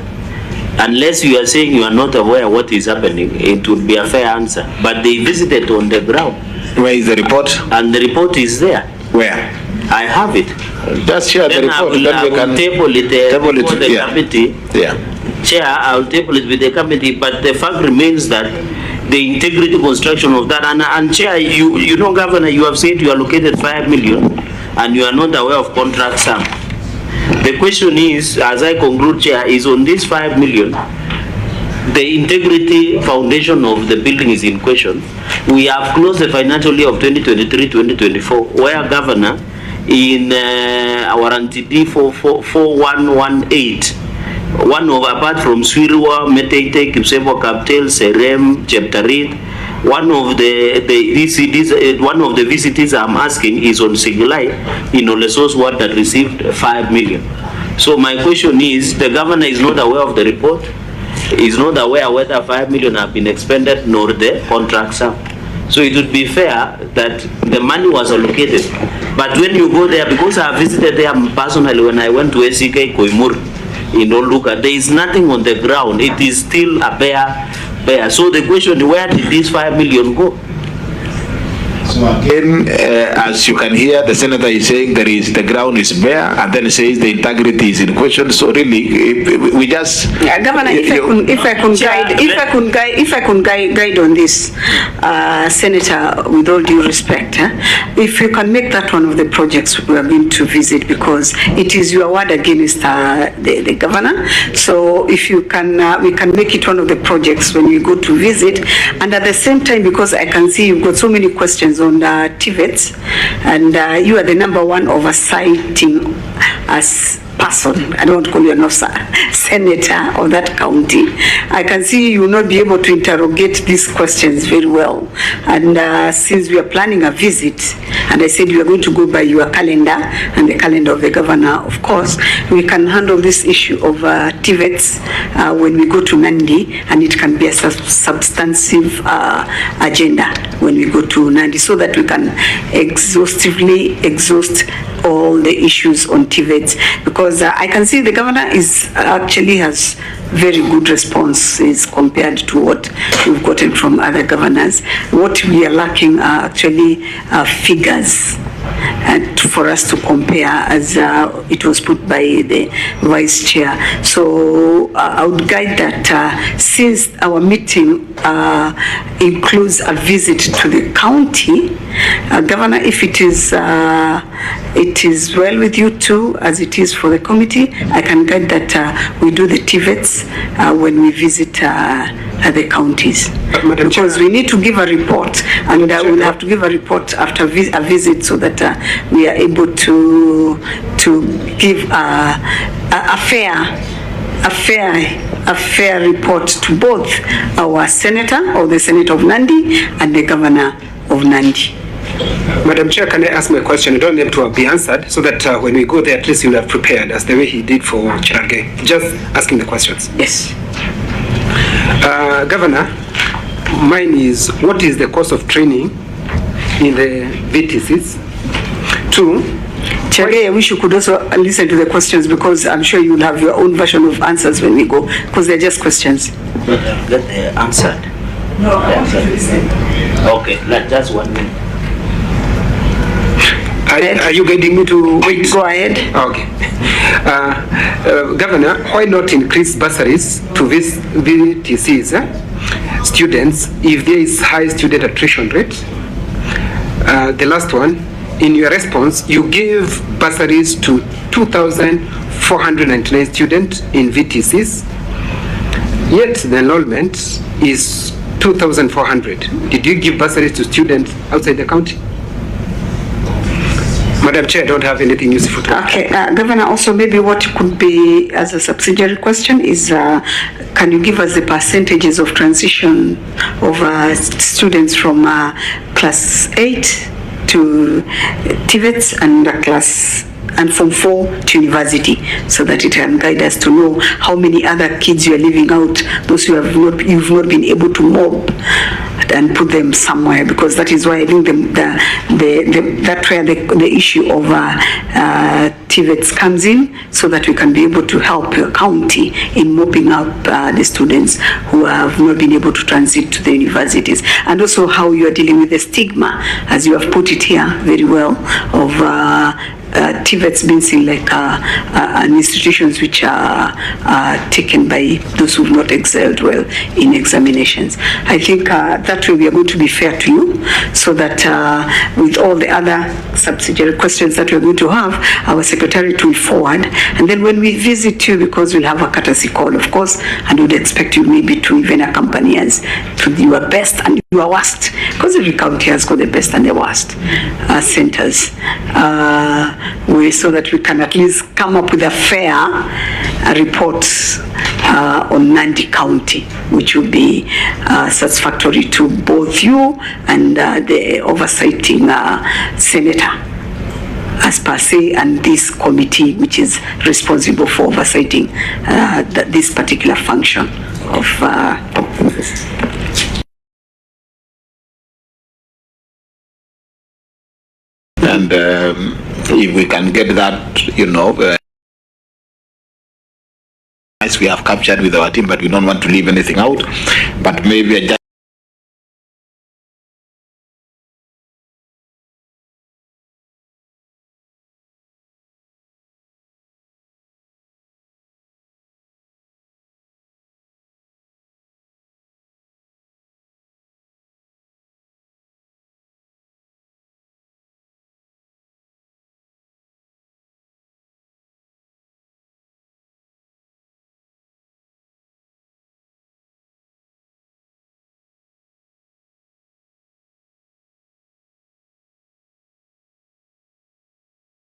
Unless you are saying you are not aware what is happening, it would be a fair answer. But they visited on the ground.
Where is the report?
And the report is there.
Where?
I have it.
Just share the report.
I will table it before the committee.
Yeah.
Chair, I will table it with the committee, but the fact remains that the integrity construction of that, and Chair, you know, Governor, you have said you allocated 5 million and you are not aware of contract sum. The question is, as I conclude, Chair, is on this 5 million, the integrity foundation of the building is in question. We have closed the financial year of 2023-2024, where governor in our NTD 4118, one of apart from Swirwa, Metete, Kipsebo, Kaptel, Serem, Cheptarit, one of the VCTs, one of the VCTs I'm asking is on Sigilai in Olesos Ward that received 5 million. So my question is, the governor is not aware of the report, is not aware whether 5 million have been expended, nor the contracts are. So it would be fair that the money was allocated. But when you go there, because I visited there personally when I went to SEK Koimur in Oluka, there is nothing on the ground. It is still a bare. So the question is, where did this 5 million go?
So again, as you can hear, the senator is saying the ground is bare, and then says the integrity is in question. So really, we just
Governor, if I can guide on this, Senator, with all due respect, if you can make that one of the projects we are going to visit, because it is your word against the governor. So if you can, we can make it one of the projects when we go to visit, and at the same time, because I can see you've got so many questions on TVETs, and you are the #1 oversighting as person, I don't want to call you an officer, senator of that county. I can see you will not be able to interrogate these questions very well. And since we are planning a visit, and I said we are going to go by your calendar and the calendar of the governor, of course, we can handle this issue of TVETs when we go to Nandi, and it can be a substantive agenda when we go to Nandi, so that we can exhaustively exhaust all the issues on TVETs, because I can see the governor is actually has very good responses compared to what we've gotten from other governors. What we are lacking are actually figures for us to compare, as it was put by the vice chair. So I would guide that since our meeting includes a visit to the county, Governor, if it is well with you too, as it is for the committee, I can guide that we do the TVETs when we visit the counties, because we need to give a report, and we'll have to give a report after a visit, so that we are able to give a fair report to both our senator, or the senator of Nandi, and the governor of Nandi.
Madam Chair, can I ask my question? I don't need to be answered, so that when we go there, at least you'll have prepared, as the way he did for Chirage. Just asking the questions.
Yes.
Governor, mine is, what is the cost of training in the VTCs? 2,
Chirage, I wish you could also listen to the questions, because I'm sure you'll have your own version of answers when we go, because they're just questions.
Get the answered.
No, I want to listen.
Okay, just 1 minute.
Are you guiding me to wait?
Go ahead.
Okay. Governor, why not increase bursaries to these VTCs students if there is high student attrition rate? The last one, in your response, you gave bursaries to 2,499 students in VTCs, yet the enrollment is 2,400. Did you give bursaries to students outside the county? Madam Chair, I don't have anything useful to
Okay, Governor, also maybe what could be as a subsidiary question is, can you give us the percentages of transition of students from class 8 to TVETs and from 4 to university, so that it can guide us to know how many other kids you are leaving out, those who you've not been able to mob and put them somewhere, because that is why I think that's where the issue of TVETs comes in, so that we can be able to help your county in mopping up the students who have not been able to transit to the universities, and also how you are dealing with the stigma, as you have put it here very well, of TVET's been seen like an institutions which are taken by those who have not excelled well in examinations. I think that way we are going to be fair to you, so that with all the other subsidiary questions that we're going to have, our secretariat will forward, and then when we visit you, because we'll have a courtesy call, of course, and we'd expect you maybe to even accompany us to your best and your worst, because every county has got the best and the worst centers, so that we can at least come up with a fair report on Nandi County, which will be satisfactory to both you and the oversighting senator, as per se, and this committee which is responsible for oversighting this particular function of
and if we can get that, we have captured with our team, but we don't want to leave anything out, but maybe